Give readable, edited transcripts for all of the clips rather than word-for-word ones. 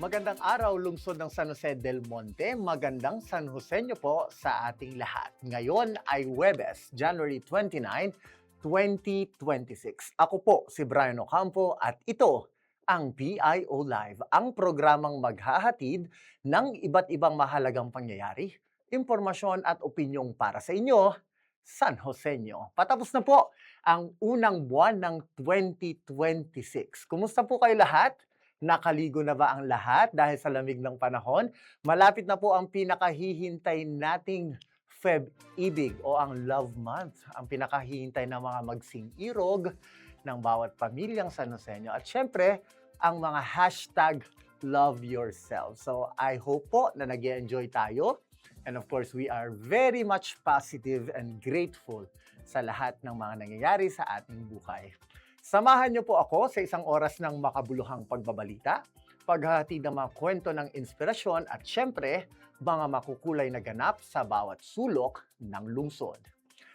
Magandang araw, lungsod ng San Jose del Monte. Magandang San Joseño po sa ating lahat. Ngayon ay Huwebes, January 29, 2026. Ako po si Brian Ocampo at ito ang PIO Live, ang programang maghahatid ng iba't ibang mahalagang pangyayari, impormasyon at opinyong para sa inyo, San Joseño. Patapos na po ang unang buwan ng 2026. Kumusta po kayo lahat? Nakaligo na ba ang lahat dahil sa lamig ng panahon? Malapit na po ang pinakahihintay nating Feb-ibig o ang Love Month. Ang pinakahihintay ng mga magsing-irog ng bawat pamilyang San Joseño. At syempre, ang mga hashtag Love Yourself. So I hope po na nag-enjoy tayo. And of course, we are very much positive and grateful sa lahat ng mga nangyayari sa ating buhay. Samahan niyo po ako sa isang oras ng makabuluhang pagbabalita, paghahatid ng mga kwento ng inspirasyon at syempre, mga makukulay na ganap sa bawat sulok ng lungsod.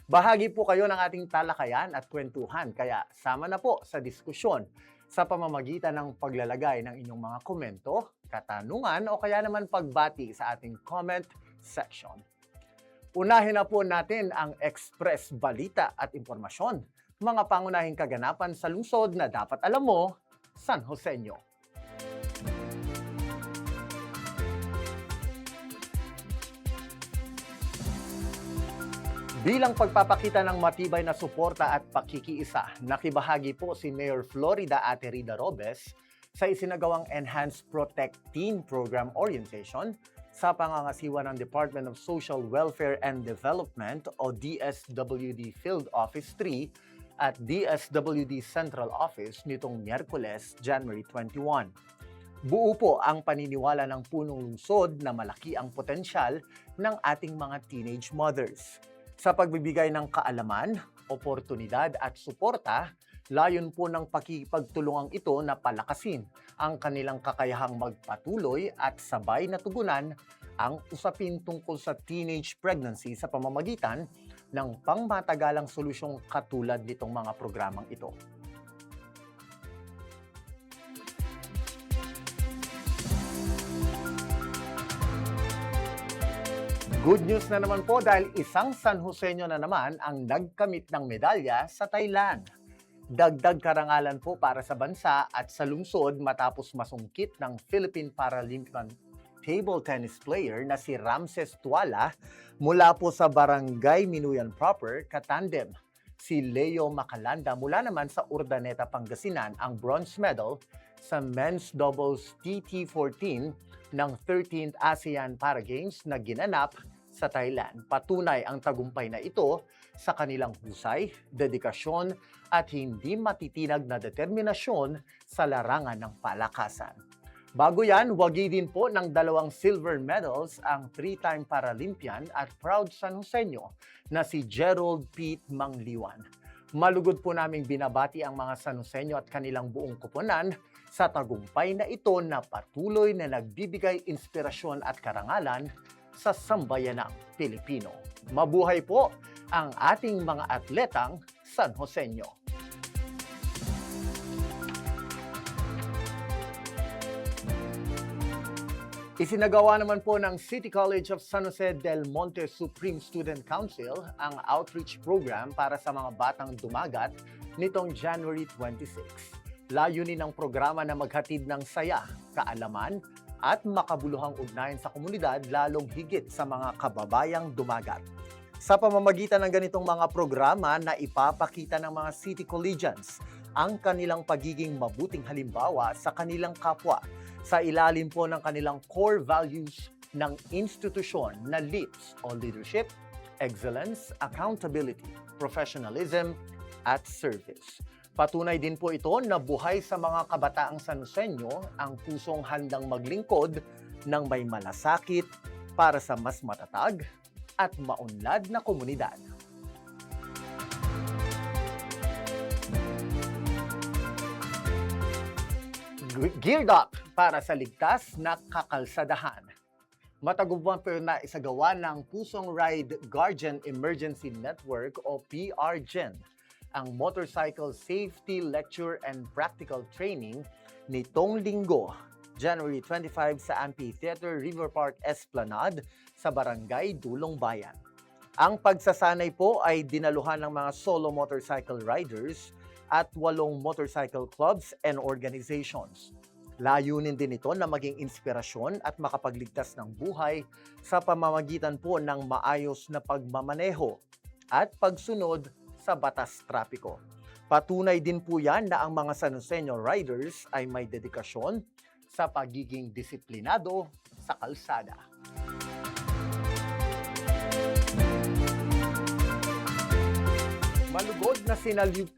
Bahagi po kayo ng ating talakayan at kwentuhan, kaya sama na po sa diskusyon sa pamamagitan ng paglalagay ng inyong mga komento, katanungan o kaya naman pagbati sa ating comment section. Unahin na po natin ang express balita at impormasyon, mga pangunahing kaganapan sa lungsod na dapat alam mo, San Joseño. Bilang pagpapakita ng matibay na suporta at pakikiisa, nakibahagi po si Mayor Florida Ate Rida Robes sa isinagawang Enhanced Protect Teen Program Orientation sa pangangasiwa ng Department of Social Welfare and Development o DSWD Field Office 3 at DSWD Central Office nitong Miyerkules, January 21. Buo po ang paniniwala ng punong lungsod na malaki ang potensyal ng ating mga teenage mothers. Sa pagbibigay ng kaalaman, oportunidad at suporta, layon po ng pakikipagtulungang ito na palakasin ang kanilang kakayahang magpatuloy at sabay na tugunan ang usapin tungkol sa teenage pregnancy sa pamamagitan ng pangmatagalang solusyong katulad nitong mga programang ito. Good news na naman po dahil isang San Joseño na naman ang nagkamit ng medalya sa Thailand. Dagdag karangalan po para sa bansa at sa lungsod matapos masungkit ng Philippine Paralympian table tennis player na si Ramses Tuala mula po sa Barangay Minuyan Proper, katandem si Leo Macalanda mula naman sa Urdaneta, Pangasinan ang bronze medal sa men's doubles TT14 ng 13th ASEAN Para Games na ginanap sa Thailand. Patunay ang tagumpay na ito sa kanilang husay, dedikasyon at hindi matitinag na determinasyon sa larangan ng palakasan. Bago yan, wagi din po ng 2 silver medals ang 3-time Paralympian at proud San Joseño na si Gerald Pete Mangliwan. Malugod po naming binabati ang mga San Joseño at kanilang buong koponan sa tagumpay na ito na patuloy na nagbibigay inspirasyon at karangalan sa sambayanang Pilipino. Mabuhay po ang ating mga atletang San Joseño. Isinagawa naman po ng City College of San Jose del Monte Supreme Student Council ang outreach program para sa mga batang dumagat nitong January 26. Layunin ng programa na maghatid ng saya, kaalaman at makabuluhang ugnayan sa komunidad lalong higit sa mga kababayang dumagat. Sa pamamagitan ng ganitong mga programa na ipapakita ng mga City Collegians ang kanilang pagiging mabuting halimbawa sa kanilang kapwa sa ilalim po ng kanilang core values ng institusyon na LEAPS o Leadership, Excellence, Accountability, Professionalism, at Service. Patunay din po ito na buhay sa mga kabataang San Joseño ang pusong handang maglingkod ng may malasakit para sa mas matatag at maunlad na komunidad. Geared up para sa ligtas na kakalsadahan. Matagumpay po na isagawa ng Pusong Ride Guardian Emergency Network o PRGen ang Motorcycle Safety Lecture and Practical Training nitong linggo, January 25 sa Amphitheater River Park Esplanade sa Barangay Dulong Bayan. Ang pagsasanay po ay dinaluhan ng mga solo motorcycle riders at 8 motorcycle clubs and organizations. Layunin din ito na maging inspirasyon at makapagligtas ng buhay sa pamamagitan po ng maayos na pagmamaneho at pagsunod sa batas trapiko. Patunay din po yan na ang mga San Joseño riders ay may dedikasyon sa pagiging disiplinado sa kalsada. Malugod na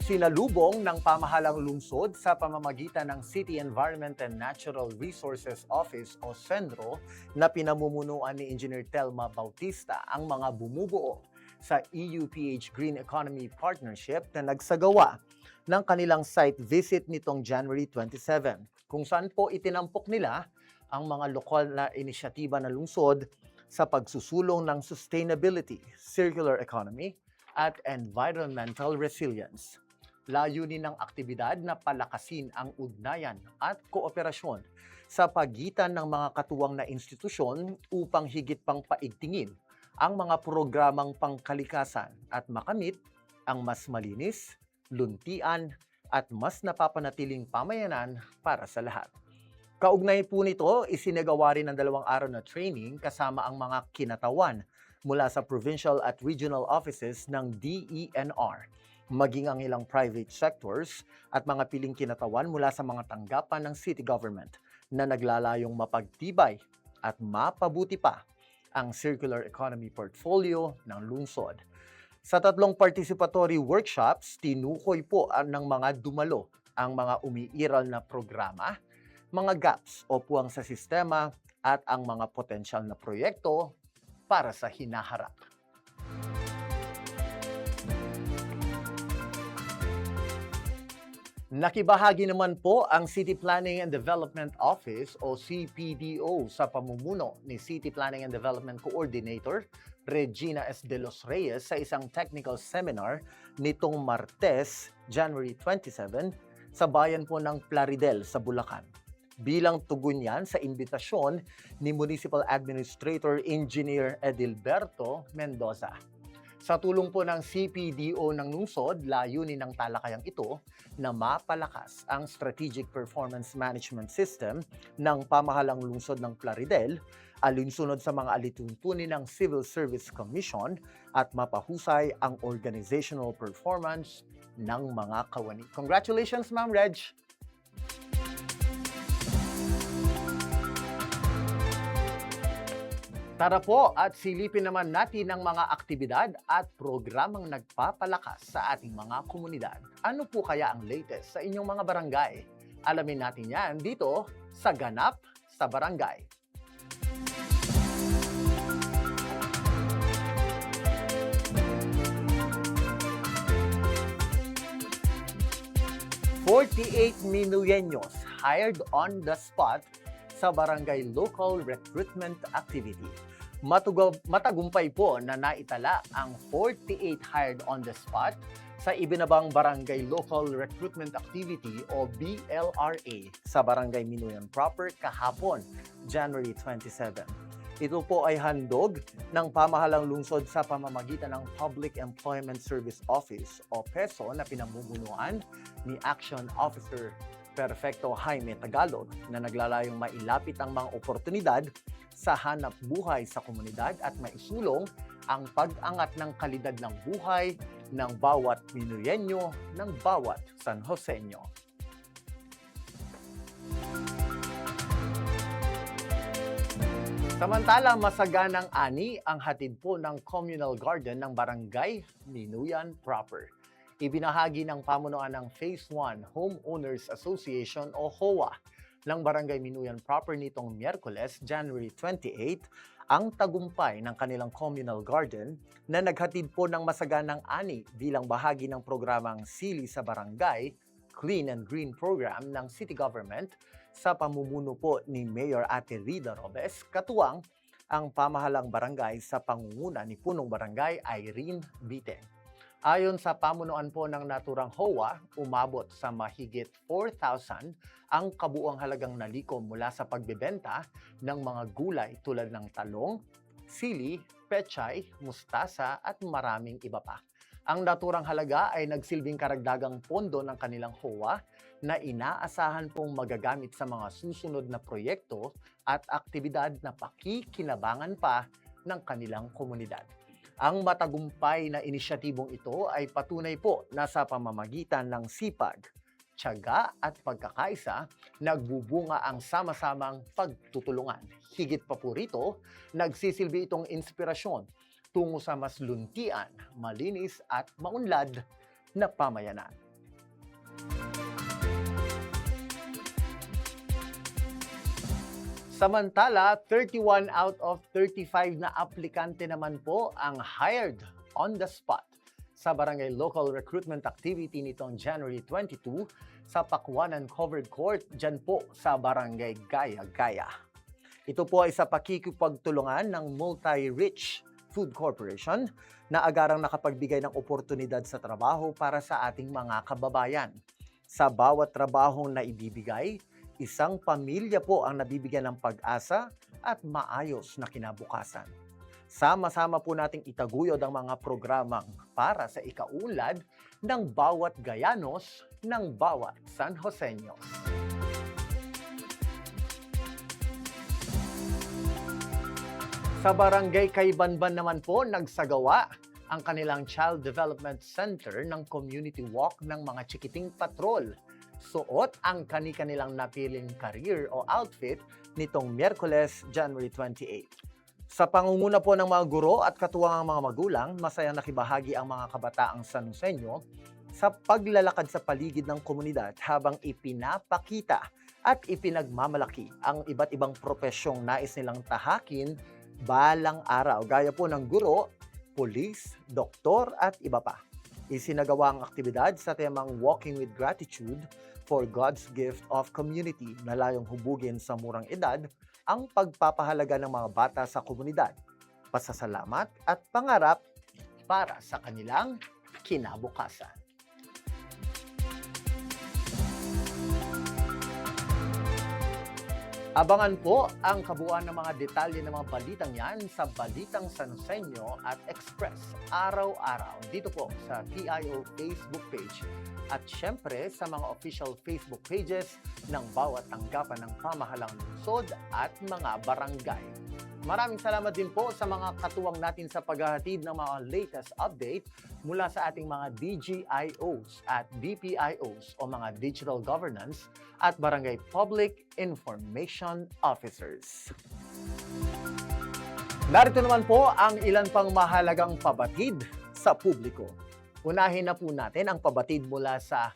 sinalubong ng pamahalang lungsod sa pamamagitan ng City Environment and Natural Resources Office o CENRO na pinamumunuan ni Engineer Telma Bautista ang mga bumubuo sa EUPH Green Economy Partnership na nagsagawa ng kanilang site visit nitong January 27, kung saan po itinampok nila ang mga lokal na inisyatiba ng lungsod sa pagsusulong ng sustainability, circular economy, at environmental resilience. Layunin ng aktibidad na palakasin ang ugnayan at kooperasyon sa pagitan ng mga katuwang na institusyon upang higit pang paigtingin ang mga programang pangkalikasan at makamit ang mas malinis, luntian at mas napapanatiling pamayanan para sa lahat. Kaugnay po nito, isinagawa rin ng 2 araw na training kasama ang mga kinatawan mula sa provincial at regional offices ng DENR, maging ang ilang private sectors at mga piling kinatawan mula sa mga tanggapan ng city government na naglalayong mapagtibay at mapabuti pa ang circular economy portfolio ng lungsod. Sa 3 participatory workshops, tinukoy po ng mga dumalo ang mga umiiral na programa, mga gaps o puwang sa sistema at ang mga potensyal na proyekto para sa hinaharap. Nakibahagi naman po ang City Planning and Development Office o CPDO sa pamumuno ni City Planning and Development Coordinator Regina S. De Los Reyes sa isang technical seminar nitong Martes, January 27, sa bayan po ng Plaridel sa Bulacan. Bilang tugon yan sa imbitasyon ni Municipal Administrator Engineer Edilberto Mendoza. Sa tulong po ng CPDO ng lungsod, layunin ng talakayang ito na mapalakas ang Strategic Performance Management System ng pamahalang lungsod ng Plaridel, alinsunod sa mga alituntunin ng Civil Service Commission at mapahusay ang organizational performance ng mga kawani. Congratulations, Ma'am Reg! Tara po at silipin naman natin ang mga aktibidad at programang nagpapalakas sa ating mga komunidad. Ano po kaya ang latest sa inyong mga barangay? Alamin natin yan dito sa Ganap sa Barangay. "48 Minuyeños hired on the spot sa Barangay Local Recruitment Activity." Matagumpay po na naitala ang 48 hired on the spot sa ibinabang Barangay Local Recruitment Activity o BLRA sa Barangay Minuyan Proper kahapon, January 27. Ito po ay handog ng pamahalang lungsod sa pamamagitan ng Public Employment Service Office o PESO na pinamumunuan ni Action Officer Perfecto Jaime Tagalog na naglalayong mailapit ang mga oportunidad sa hanap buhay sa komunidad at maisulong ang pag-angat ng kalidad ng buhay ng bawat Minuyenyo ng bawat San Joseño. Samantala, masaganang ani ang hatid po ng communal garden ng Barangay Minuyan Proper. Ibinahagi ng pamunuan ng Phase 1 Homeowners Association o HOA ng Barangay Minuyan Proper nitong Miyerkules, January 28, ang tagumpay ng kanilang communal garden na naghatid po ng masaganang ani bilang bahagi ng programang Sili sa Barangay, Clean and Green Program ng City Government sa pamumuno po ni Mayor Ate Rida Robes, katuwang ang pamahalang barangay sa pangunguna ni Punong Barangay Irene Biten. Ayon sa pamunuan po ng naturang HOA, umabot sa mahigit 4,000 ang kabuuang halagang nalikom mula sa pagbebenta ng mga gulay tulad ng talong, sili, pechay, mustasa at maraming iba pa. Ang naturang halaga ay nagsilbing karagdagang pondo ng kanilang HOA na inaasahan pong magagamit sa mga susunod na proyekto at aktibidad na pakikinabangan pa ng kanilang komunidad. Ang matagumpay na inisyatibong ito ay patunay po na sa pamamagitan ng sipag, tiyaga at pagkakaisa, nagbubunga ang sama-samang pagtutulungan. Higit pa po rito, nagsisilbi itong inspirasyon tungo sa mas luntian, malinis at maunlad na pamayanan. Samantala, 31 out of 35 na aplikante naman po ang hired on the spot sa Barangay Local Recruitment Activity nitong January 22 sa Pakwanan Covered Court dyan po sa Barangay Gaya-Gaya. Ito po ay sa pakikipagtulungan ng Multi-Rich Food Corporation na agarang nakapagbigay ng oportunidad sa trabaho para sa ating mga kababayan. Sa bawat trabahong na ibibigay, isang pamilya po ang nabibigyan ng pag-asa at maayos na kinabukasan. Sama-sama po nating itaguyod ang mga programang para sa ikaunlad ng bawat Gayanos ng bawat San Joseños. Sa Barangay Kaybanban naman po, nagsagawa ang kanilang Child Development Center ng community walk ng mga chikiting patrol. Suot ang kani-kanilang napiling career o outfit nitong Miyerkules, January 28. Sa pangunguna po ng mga guro at katuwang mga magulang, masayang nakibahagi ang mga kabataang San Joseño sa paglalakad sa paligid ng komunidad habang ipinapakita at ipinagmamalaki ang iba't ibang profesyong nais nilang tahakin balang araw, gaya po ng guro, pulis, doktor at iba pa. Isinagawa ang aktibidad sa temang Walking with Gratitude for God's Gift of Community na layong hubugin sa murang edad ang pagpapahalaga ng mga bata sa komunidad, pasasalamat at pangarap para sa kanilang kinabukasan. Abangan po ang kabuuan ng mga detalye ng mga balitang yan sa Balitang San Joseño at Express araw-araw dito po sa PIO Facebook page at syempre sa mga official Facebook pages ng bawat tanggapan ng pamahalang lungsod at mga barangay. Maraming salamat din po sa mga katuwang natin sa paghahatid ng mga latest update mula sa ating mga DGIOs at DPIOs o mga Digital Governance at Barangay Public Information Officers. Narito naman po ang ilan pang mahalagang pabatid sa publiko. Unahin na po natin ang pabatid mula sa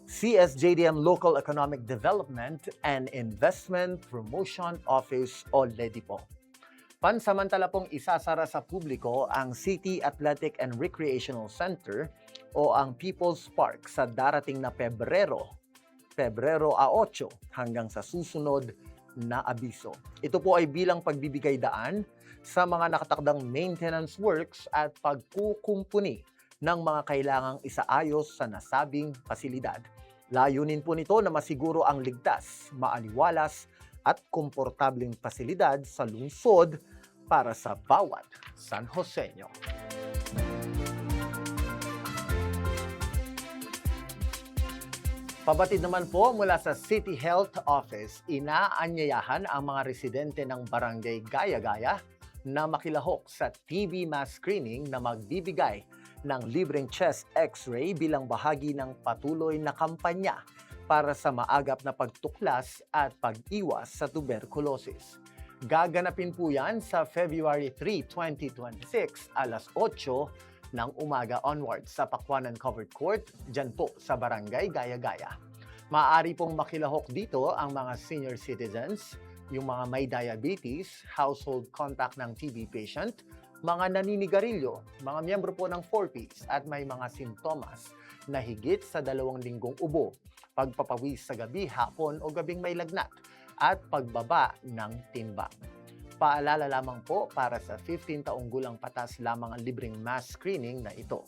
CSJDM Local Economic Development and Investment Promotion Office o LEDIPO. Pansamantala pong isasara sa publiko ang City Athletic and Recreational Center o ang People's Park sa darating na Pebrero 8 hanggang sa susunod na abiso. Ito po ay bilang pagbibigay daan sa mga nakatakdang maintenance works at pagkukumpuni ng mga kailangang isaayos sa nasabing pasilidad. Layunin po nito na masiguro ang ligtas, maaliwalas at komportableng pasilidad sa lungsod para sa bawat San Joseño. Pabatid naman po mula sa City Health Office, inaanyayahan ang mga residente ng Barangay Gaya-Gaya na makilahok sa TB mass screening na magbibigay ng libreng chest x-ray bilang bahagi ng patuloy na kampanya para sa maagap na pagtuklas at pag-iwas sa tuberculosis. Gaganapin po yan sa February 3, 2026, alas 8 ng umaga onwards sa Pakwanan Covered Court, dyan po sa Barangay Gaya-Gaya. Maaari pong makilahok dito ang mga senior citizens, yung mga may diabetes, household contact ng TB patient, mga naninigarilyo, mga miyembro po ng 4Ps at may mga sintomas na higit sa 2 linggong ubo, pagpapawis sa gabi, hapon o gabing may lagnat, at pagbaba ng timbang. Paalala lamang po para sa 15 taong gulang patas lamang ang libreng mass screening na ito.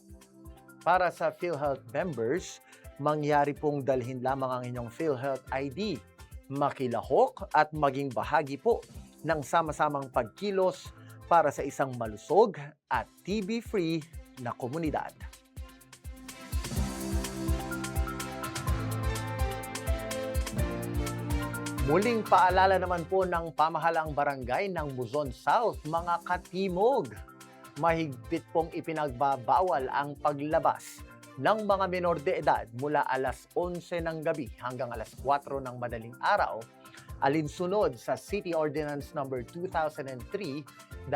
Para sa PhilHealth members, mangyari pong dalhin lamang ang inyong PhilHealth ID, makilahok at maging bahagi po ng sama-samang pagkilos para sa isang malusog at TB-free na komunidad. Muling paalala naman po ng pamahalaang barangay ng Luzon South, mga katimog. Mahigpit pong ipinagbabawal ang paglabas ng mga menor de edad mula alas 11 ng gabi hanggang alas 4 ng madaling araw, alinsunod sa City Ordinance No. 2003-57-06.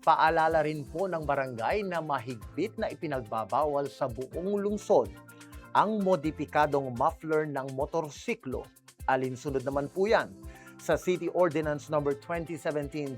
Paalala rin po ng barangay na mahigpit na ipinagbabawal sa buong lungsod ang modipikadong muffler ng motorsiklo. Alinsunod naman po yan sa City Ordinance No. 2017-031-07.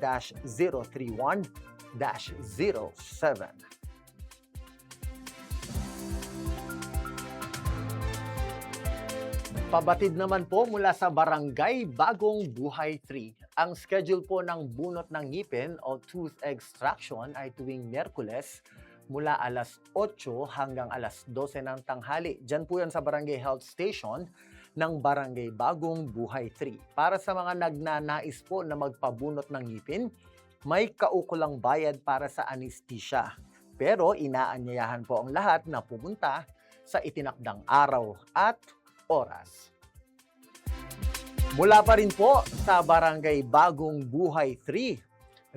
Pabatid naman po mula sa Barangay Bagong Buhay 3. Ang schedule po ng bunot ng ngipin o tooth extraction ay tuwing Miyerkules mula alas 8 hanggang alas 12 ng tanghali. Diyan po yan sa Barangay Health Station ng Barangay Bagong Buhay 3. Para sa mga nagnanais po na magpabunot ng ngipin, may kaukulang bayad para sa anesthesia. Pero inaanyayahan po ang lahat na pumunta sa itinakdang araw at oras. Mula pa rin po sa Barangay Bagong Buhay 3,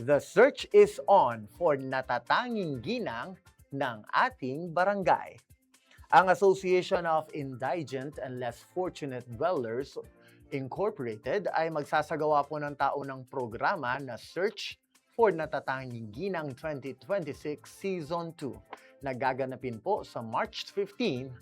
the search is on for natatanging ginang ng ating barangay. Ang Association of Indigent and Less Fortunate Dwellers Incorporated ay magsasagawa po ng taunang programa na Search for Natatanging Ginang 2026 Season 2 na gaganapin po sa March 15,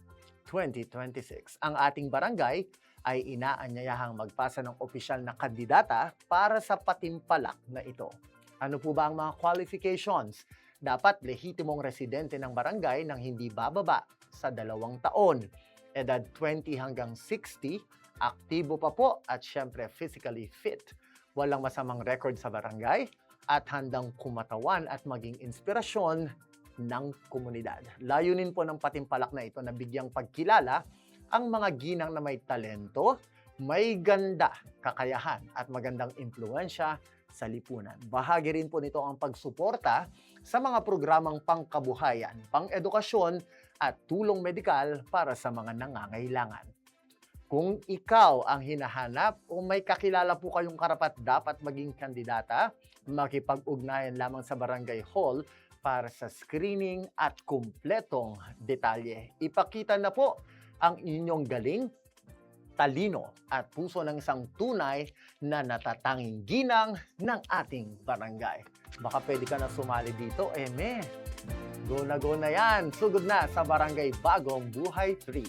2026. Ang ating barangay ay inaanyayahang magpasa ng opisyal na kandidata para sa patimpalak na ito. Ano po ba ang mga qualifications? Dapat lehitimong residente ng barangay nang hindi bababa sa 2 taon. Edad 20 hanggang 60, aktibo pa po at syempre physically fit. Walang masamang record sa barangay at handang kumatawan at maging inspirasyon ng komunidad. Layunin po ng patimpalak na ito na bigyang pagkilala ang mga ginang na may talento, may ganda, kakayahan at magandang impluwensya sa lipunan. Bahagi rin po nito ang pagsuporta sa mga programang pangkabuhayan, pang-edukasyon at tulong medikal para sa mga nangangailangan. Kung ikaw ang hinahanap o may kakilala po kayong karapat-dapat maging kandidata, makipag-ugnayan lamang sa Barangay Hall para sa screening at kumpletong detalye. Ipakita na po ang inyong galing, talino at puso ng isang tunay na natatanging ginang ng ating barangay. Baka pwede ka na sumali dito, Go na yan! Sugod na sa Barangay Bagong Buhay 3.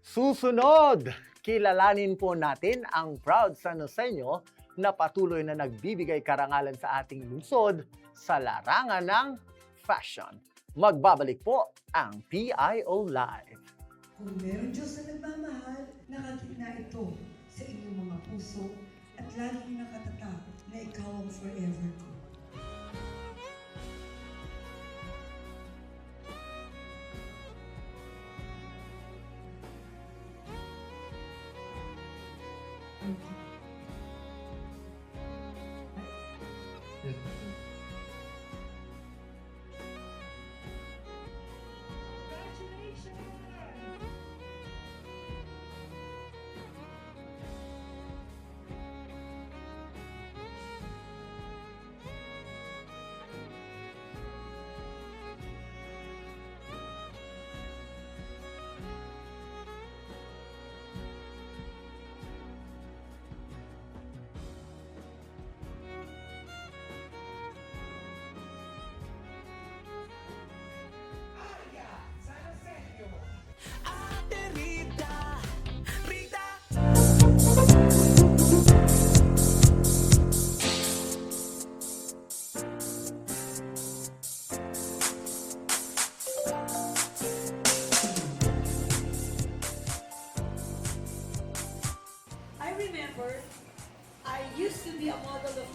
Susunod, kilalanin po natin ang proud San Joseño na patuloy na nagbibigay karangalan sa ating lungsod sa larangan ng fashion. Magbabalik po ang PIO Live. Kung meron Diyos na nagmamahal, nakakita ito sa inyong mga puso at laging nakatatak na ikaw ang forever ko.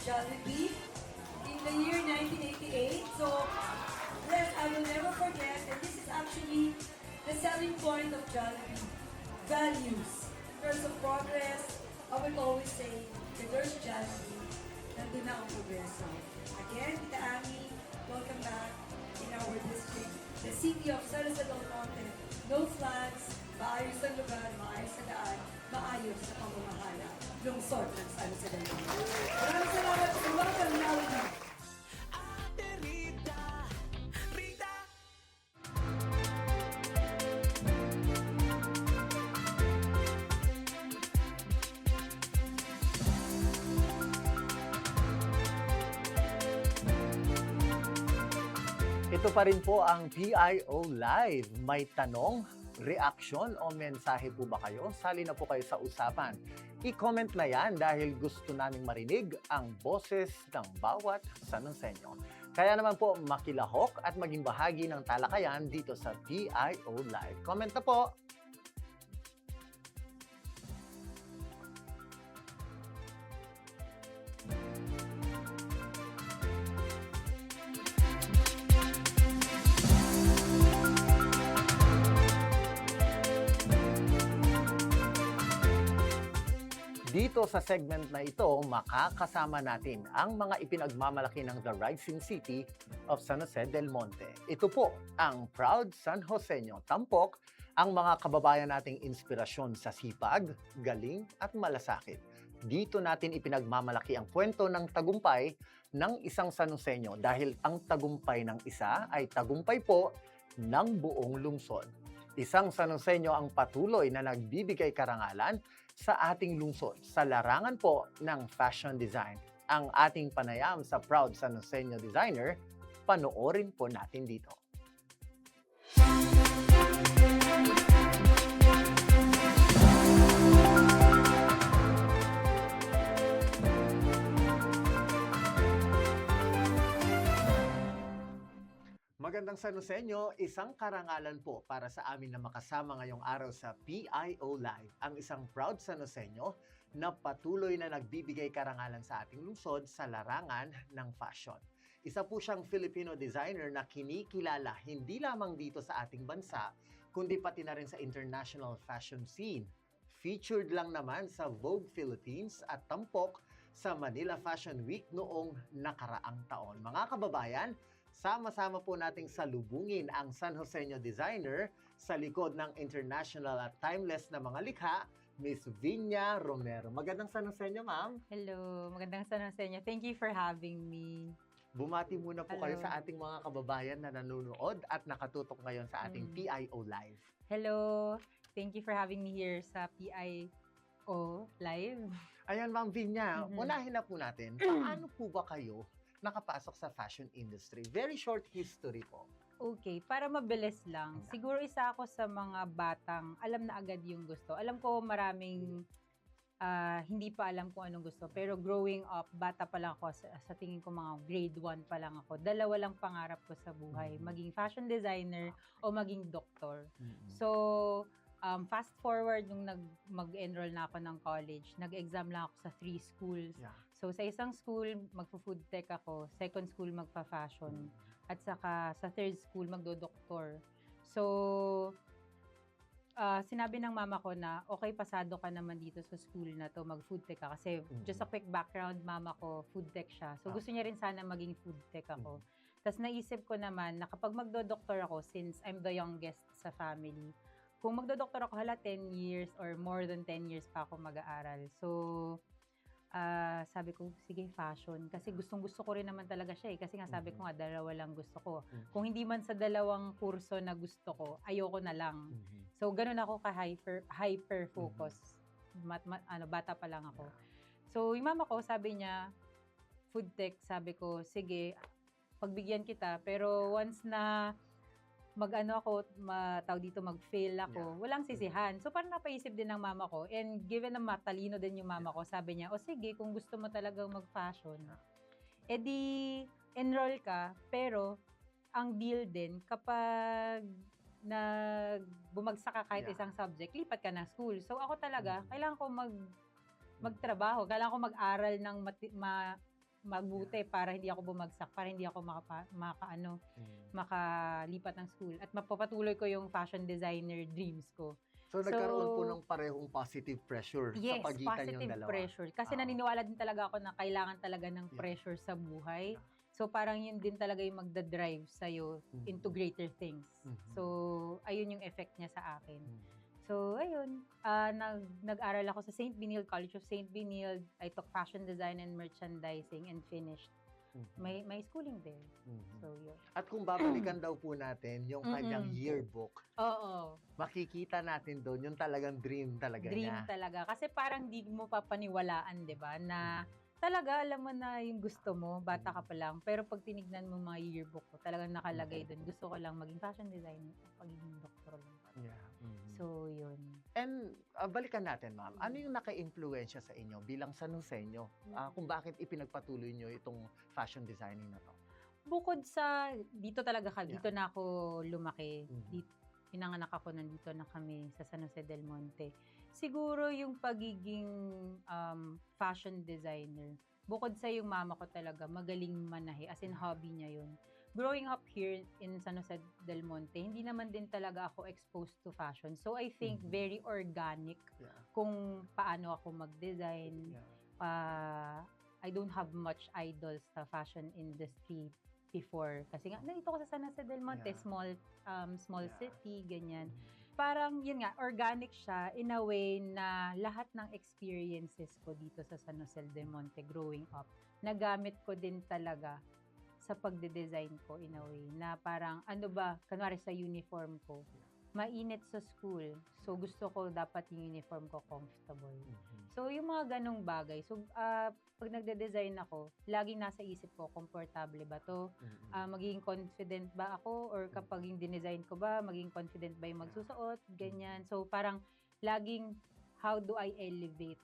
Jollibee in the year 1988. So, yes, I will never forget that this is actually the selling point of Jollibee. Values. In terms of progress, I would always say, if there's Jollibee, nandun na ang progreso. Again, Tita Ami, welcome back in our district, the city of San Jose del Monte. No floods, maayos ang lugar, maayos na daan, maayos na pamamahala. Lungsod ng San Jose del Monte. Maraming salamat sa welcome, Jollibee. Ito pa rin po ang PIO Live. May tanong, reaksyon o mensahe po ba kayo? Sali na po kayo sa usapan. I-comment na yan dahil gusto naming marinig ang boses ng bawat Sanosenyo. Kaya naman po makilahok at maging bahagi ng talakayan dito sa PIO Live. Comment na po! Dito sa segment na ito, makakasama natin ang mga ipinagmamalaki ng The Rising City of San Jose del Monte. Ito po ang Proud San Joseño. Tampok ang mga kababayan nating inspirasyon sa sipag, galing at malasakit. Dito natin ipinagmamalaki ang kwento ng tagumpay ng isang San Joseño dahil ang tagumpay ng isa ay tagumpay po ng buong lungsod. Isang San Joseño ang patuloy na nagbibigay karangalan sa ating lungsod sa larangan po ng fashion design. Ang ating panayam sa Proud San Joseño designer, panoorin po natin dito. Magandang San Joseño, isang karangalan po para sa amin na makasama ngayong araw sa PIO Live, ang isang proud San Joseño na patuloy na nagbibigay karangalan sa ating lungsod sa larangan ng fashion. Isa po siyang Filipino designer na kinikilala hindi lamang dito sa ating bansa, kundi pati na rin sa international fashion scene. Featured lang naman sa Vogue Philippines at tampok sa Manila Fashion Week noong nakaraang taon. Mga kababayan, sama-sama po nating salubungin ang San Joseño designer sa likod ng international at timeless na mga likha, Miss Vinya Romero. Magandang San Joseño, ma'am. Hello, magandang San Joseño. Thank you for having me. Bumati muna po kayo Hello. sa ating mga kababayan na nanonood at nakatutok ngayon sa ating PIO Live. Hello, thank you for having me here sa PIO Live. Ayan, Ma'am Vinya, Mhm. unahin na po natin, paano po ba kayo nakapasok sa fashion industry? Very short history po. Okay, para mabilis lang. Siguro isa ako sa mga batang alam na agad yung gusto. Alam ko maraming hindi pa alam kung anong gusto. Pero growing up, bata pa lang ako, sa tingin ko mga grade 1 pa lang ako. Dalawa lang pangarap ko sa buhay. Maging fashion designer o maging doktor. So, fast forward nung mag-enroll na ako ng college, nag-exam lang ako sa 3 schools. Yeah. So, sa isang school, magpo-food tech ako. Second school, magpa-fashion. At saka sa third school, magdo-doktor. So, sinabi ng mama ko na, okay, pasado ka naman dito sa school na to, mag-food tech ka. Kasi, just a quick background, mama ko, food tech siya. So, gusto niya rin sana maging food tech ako. Tapos, naisip ko naman na kapag magdo-doktor ako, since I'm the youngest sa family, kung magdo-doktor ako, 10 years or more than 10 years pa ako mag-aaral. So, sabi ko, sige, fashion. Kasi gustong-gusto ko rin naman talaga siya eh. Kasi nga sabi ko nga, dalawa lang gusto ko. Kung hindi man sa dalawang kurso na gusto ko, ayoko na lang. So, ganun ako hyper-focus. Bata pa lang ako. So, yung mama ko, sabi niya, food tech, sabi ko, sige, pagbigyan kita. Pero once na mag-fail ako, walang sisihan. So, parang napaisip din ng mama ko. And given na matalino din yung mama ko, sabi niya, o sige, kung gusto mo talagang mag-fashion, edi enroll ka, pero ang deal din, kapag bumagsak ka kahit isang subject, lipat ka ng school. So, ako talaga, kailangan ko magtrabaho, kailangan ko mag-aral ng mabuti para hindi ako bumagsak, para hindi ako makalipat ng school at mapapatuloy ko yung fashion designer dreams ko. So, nagkaroon po So, ng parehong positive pressure sa yes, pagitan yung positive dalawa. pressure. Kasi Oo. naniniwala din talaga ako na kailangan talaga ng Yeah. pressure sa buhay. So parang yun din talaga yung magdadrive sa'yo into greater things. Mhm. So ayun yung effect niya sa akin. Mhm. So ayun, nag-aral ako sa St. Benilde, College of St. Benilde. I took fashion design and merchandising and finished Mhm. my schooling there. Mhm. So yun. At kung babalikan daw po natin yung kanyang yearbook, Oo. makikita natin doon yung talagang dream talaga Dream niya. talaga. Kasi parang di mo papaniwalaan, di ba, na talaga alam mo na yung gusto mo, bata ka pa lang. Pero pag tinignan mo mga yearbook ko, talagang nakalagay doon. Gusto ko lang maging fashion designer, pagiging doktor lang. Yeah. Mhm. So, yun. And balikan natin, ma'am. Ano yung naka-impluwensya sa inyo bilang San Joseño? Kung bakit ipinagpatuloy nyo itong fashion designing na to? Bukod sa, dito talaga Yeah. dito na ako lumaki. Mhm. Pinanganak ako, nandito na kami sa San Jose del Monte. Siguro yung pagiging fashion designer. Bukod sa yung mama ko talaga, magaling manahe. As in, hobby niya yun. Growing up here in San Jose del Monte, hindi naman din talaga ako exposed to fashion. So, I think Mhm. very organic Yeah. kung paano ako mag-design. Yeah. I don't have much idols sa fashion industry before. Kasi nga, nandito ko sa San Jose del Monte, Yeah. small Yeah. city, ganyan. Mhm. Parang, yun nga, organic siya in a way na lahat ng experiences ko dito sa San Jose del Monte growing up, nagamit ko din talaga sa pagde-design ko in a way na parang, ano ba, kanwari sa uniform ko, mainit sa school. So, gusto ko dapat yung uniform ko comfortable. Mhm. So, yung mga ganong bagay. So, pag nagde-design ako, laging nasa isip ko, komportable ba to? Mhm. Magiging confident ba ako? Or kapag yung dinesign ko ba, magiging confident ba yung magsusuot? Ganyan. So, parang laging, how do I elevate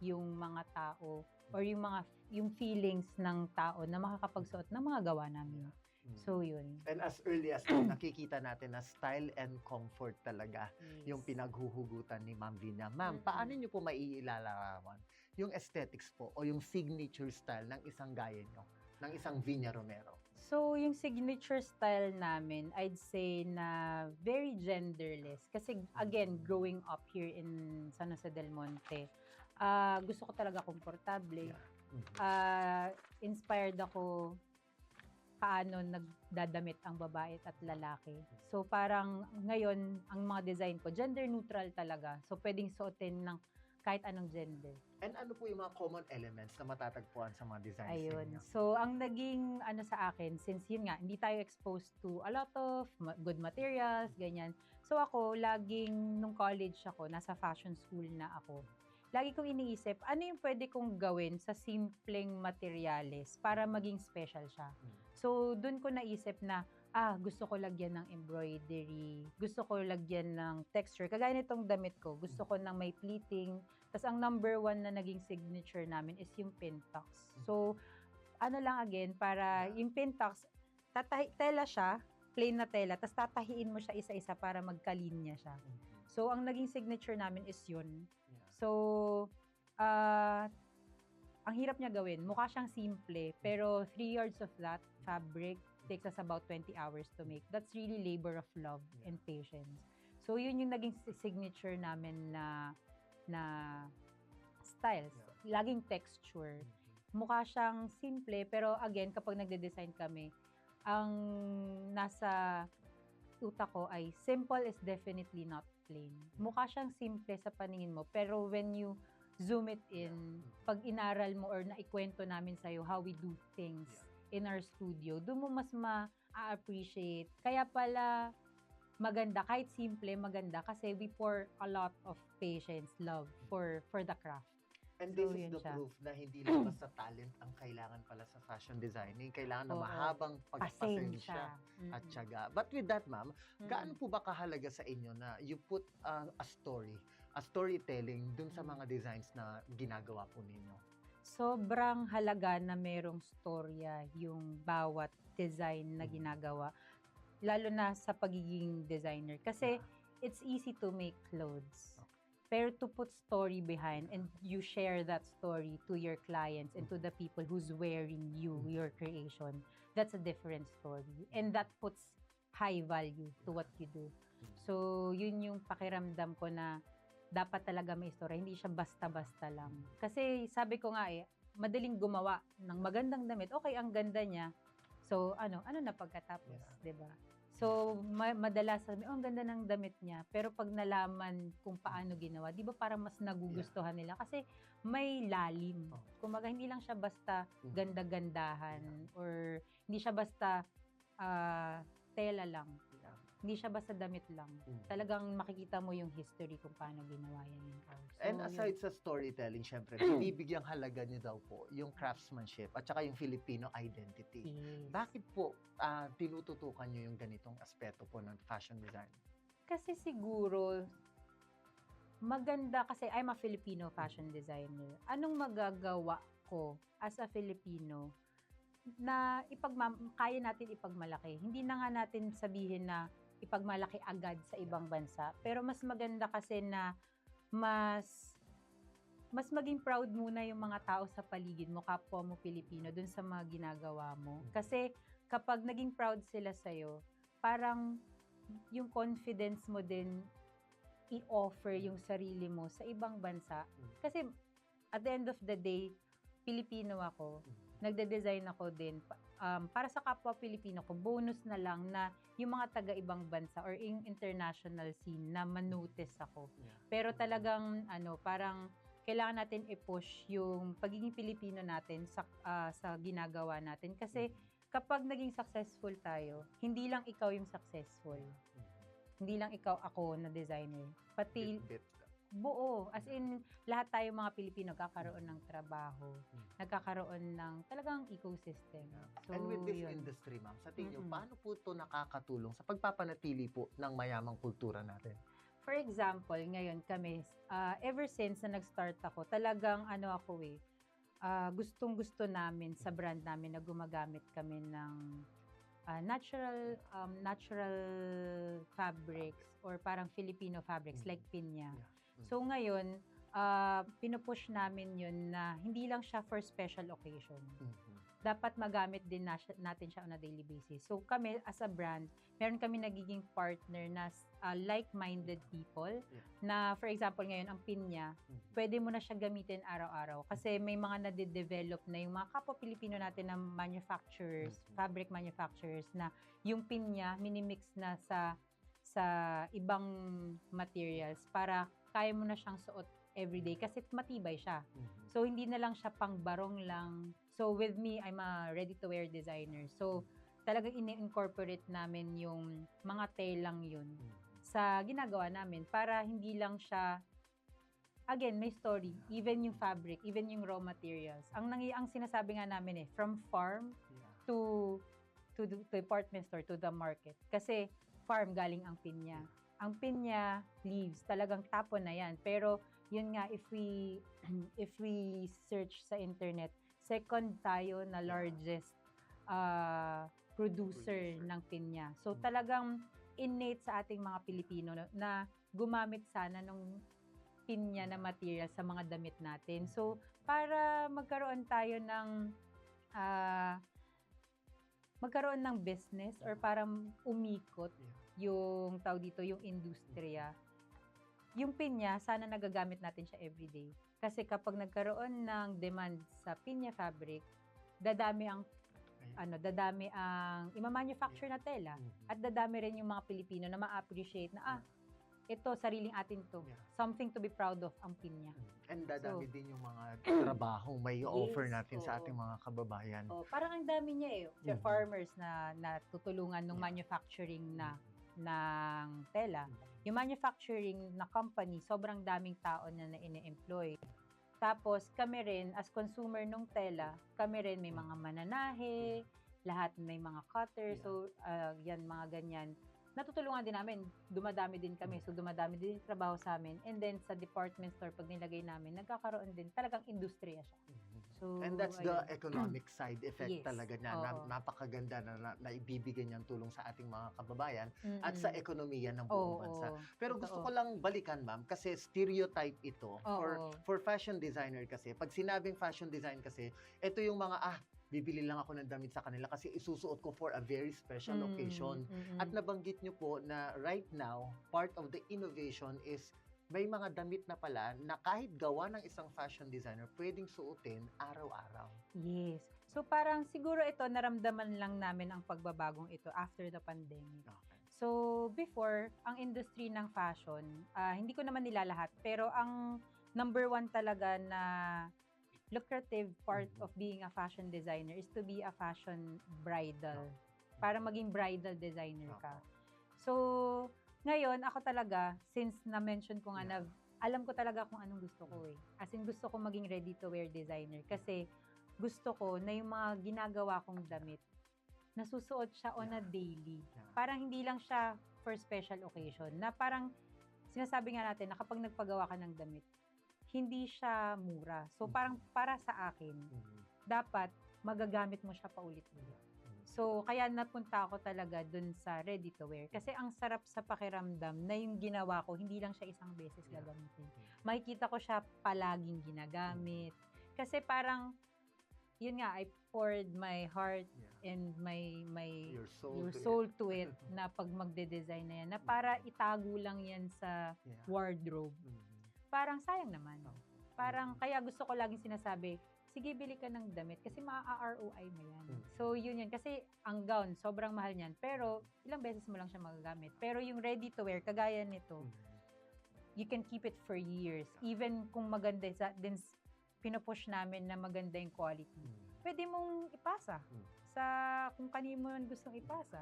yung mga tao or yung feelings ng tao na makakapagsuot ng mga gawa namin. Mhm. So, yun. And as early as nakikita natin na style and comfort talaga yung Yes. pinaghuhugutan ni Ma'am Vina. Ma'am, Mhm. paano niyo po maiilarawan yung aesthetics po o yung signature style ng isang gaya nyo, ng isang Vina Romero? So, yung signature style namin, I'd say na very genderless. Kasi, again, growing up here in San Jose del Monte, gusto ko talaga komportable. Yeah. Mhm. Inspired ako paano nagdadamit ang babae at lalaki. So, parang ngayon, ang mga design ko, gender neutral talaga. So, pwedeng suotin ng kahit anong gender. And ano po yung mga common elements na matatagpuan sa mga designs Ayun. ninyo? So, ang naging sa akin, since yun nga, hindi tayo exposed to a lot of good materials, ganyan. So, ako, laging, nung college ako, nasa fashion school na ako, lagi kong iniisip, ano yung pwede kong gawin sa simpleng materyales para maging special siya. So, dun ko naisip na, gusto ko lagyan ng embroidery, gusto ko lagyan ng texture. Kagaya nitong damit ko, gusto ko ng may pleating. Tapos ang number 1 na naging signature namin is yung pintax. So, ano lang again, para yung pintax, tela siya, plain na tela, tapos tatahiin mo siya isa-isa para magkalinya siya. So, ang naging signature namin is yun. So, ang hirap niya gawin. Mukha siyang simple, pero 3 yards of that fabric takes us about 20 hours to make. That's really labor of love and patience. So, yun yung naging signature namin na styles. Laging texture. Mukha siyang simple, pero again, kapag nagde-design kami, ang nasa utak ko ay simple is definitely not plain. Mukha siyang simple sa paningin mo, pero when you zoom it in, pag inaral mo or naikwento namin sa'yo how we do things in our studio, doon mo mas ma-appreciate. Kaya pala maganda, kahit simple, maganda kasi we pour a lot of patience, love for the craft. And So, this is yun the siya. proof na hindi lang basta talent ang kailangan pala sa fashion designing. Kailangan na Oo. mahabang pagpasensya at Mm-mm. tiyaga. But with that, ma'am, Mm-mm. gaano po ba kahalaga sa inyo na you put a storytelling dun sa mga designs na ginagawa po ninyo? Sobrang halaga na merong storya yung bawat design na ginagawa. Lalo na sa pagiging designer. Kasi it's easy to make clothes. Pero to put story behind and you share that story to your clients and to the people who's wearing your creation, that's a different story. And that puts high value to what you do. So, yun yung pakiramdam ko na dapat talaga may istorya. Hindi siya basta-basta lang. Kasi sabi ko nga madaling gumawa ng magandang damit. Okay, ang ganda niya. So, ano na pagkatapos, Yeah. 'di ba? So, madalas sabi, ang ganda ng damit niya. Pero pag nalaman kung paano ginawa, di ba parang mas nagugustuhan nila? Kasi may lalim. Oh. Kumaga, hindi lang siya basta ganda-gandahan or hindi siya basta tela lang. Yeah. Hindi siya basta damit lang. Talagang makikita mo yung history kung paano ginawa yan. So, And aside sa storytelling, syempre, binibigyang halaga niyo daw po yung craftsmanship at saka yung Filipino identity. yes. Bakit po tinututukan niyo yung ganitong aspeto po ng fashion design? Kasi siguro, maganda kasi I'm a Filipino fashion designer. Anong magagawa ko as a Filipino na kaya natin ipagmalaki? Hindi na nga natin sabihin na ipagmalaki agad sa ibang bansa. Pero mas maganda kasi na mas maging proud muna yung mga tao sa paligid mo, kapwa mo Pilipino, dun sa mga ginagawa mo. Kasi kapag naging proud sila sa'yo, parang yung confidence mo din i-offer yung sarili mo sa ibang bansa. Kasi at the end of the day, Pilipino ako, nagde-design ako din. Para sa kapwa Pilipino ko, bonus na lang na yung mga taga-ibang bansa or yung international scene na manotice ako. Pero talagang, parang kailangan natin i-push yung pagiging Pilipino natin sa ginagawa natin. Kasi kapag naging successful tayo, hindi lang ikaw yung successful. Hindi lang ako na designer. Pati Bit. buo. As in, lahat tayo mga Pilipino nagkakaroon ng trabaho. Nagkakaroon ng talagang ecosystem. So, And with this yun. industry, ma'am, sa tingin niyo, paano po ito nakakatulong sa pagpapanatili po ng mayamang kultura natin? For example, ngayon kami, ever since na nag-start ako, talagang gustong-gusto namin sa brand namin na gumagamit kami ng natural fabrics or parang Filipino fabrics like pinya. So ngayon, pinupush namin yun na hindi lang siya for special occasion. Dapat magamit din natin siya on a daily basis. So kami as a brand, meron kami nagiging partner na like-minded people na for example ngayon ang pinya, pwede mo na siya gamitin araw-araw kasi may mga nade-develop na yung mga kapwa Pilipino natin na manufacturers, fabric manufacturers na yung pinya minimix na sa ibang materials para kaya mo na siyang suot everyday kasi matibay siya. So, hindi na lang siya pang barong lang. So, with me, I'm a ready-to-wear designer. So, talagang ini-incorporate namin yung mga telang yun sa ginagawa namin para hindi lang siya, again, may story. Even yung fabric, even yung raw materials. Ang sinasabi nga namin from farm to department store, to the market. Kasi, farm galing ang pinya. Ang pinya leaves, talagang tapon na yan. Pero, yun nga, if we search sa internet, second tayo na largest producer ng pinya. So, talagang innate sa ating mga Pilipino na gumamit sana ng pinya na material sa mga damit natin. So, para magkaroon tayo ng business or parang umikot yung tawag dito, yung industriya. Yung pinya, sana nagagamit natin siya everyday. Kasi kapag nagkaroon ng demand sa pinya fabric, dadami ang ima-manufacture na tela. At dadami rin yung mga Pilipino na ma-appreciate na, ito, sariling atin to. Something to be proud of ang pinya. And dadami din yung mga trabaho may offer natin sa ating mga kababayan. Parang ang dami niya Sa farmers na tutulungan ng manufacturing ng tela. Yung manufacturing na company, sobrang daming tao na ini-employ. Tapos kami rin, as consumer ng tela, kami rin may mga mananahe, lahat may mga cutter, so yan, mga ganyan. Natutulungan din namin, dumadami din kami, so dumadami din yung trabaho sa amin. And then sa department store, pag nilagay namin, nagkakaroon din, talagang industriya siya. So, And that's the ayun. economic side effect Yes, talaga niya. oo. Napakaganda na ibibigay niyang tulong sa ating mga kababayan at sa Mm. ekonomiya ng buong bansa. Oo, Pero gusto ko totoo. lang balikan, ma'am, kasi stereotype ito Oo. for fashion designer kasi. Pag sinabing fashion design kasi, ito yung mga, bibili lang ako ng damit sa kanila kasi isusuot ko for a very special occasion. At Mm. nabanggit niyo po na right now, part of the innovation is may mga damit na pala na kahit gawa ng isang fashion designer, pwedeng suotin araw-araw. Yes. So parang siguro ito naramdaman lang namin ang pagbabagong ito after the pandemic. Okay. So before, ang industry ng fashion, hindi ko naman nilalahat, pero ang number one talaga na lucrative part Mhm. of being a fashion designer is to be a fashion bridal. Para maging bridal designer ka. So, ngayon, ako talaga, since na-mention ko nga na, alam ko talaga kung anong gusto ko eh. As in, gusto ko maging ready-to-wear designer. Kasi, gusto ko na yung mga ginagawa kong damit, nasusuot siya on a daily. Parang hindi lang siya for special occasion. Na parang, sinasabi nga natin na kapag nagpagawa ka ng damit, hindi siya mura. So, parang para sa akin, dapat magagamit mo siya paulit-ulit. So, kaya napunta ako talaga dun sa ready-to-wear. Kasi ang sarap sa pakiramdam na yung ginawa ko, hindi lang siya isang beses gagamitin. Makikita ko siya palaging ginagamit. Kasi parang, yun nga, I poured my heart and Your your soul soul to it na pag magde-design na yan. Na para itago lang yan sa wardrobe. Parang sayang naman. Parang, kaya gusto ko laging sinasabi, sige, bili ka ng damit kasi maa-ROI mo yan. So, yun yan. Kasi ang gown, sobrang mahal niyan. Pero, ilang beses mo lang siya magagamit. Pero yung ready-to-wear, kagaya nito, you can keep it for years. Even kung maganda, din pinupush namin na maganda yung quality. Pwede mong ipasa sa kung kanino mo gustong ipasa.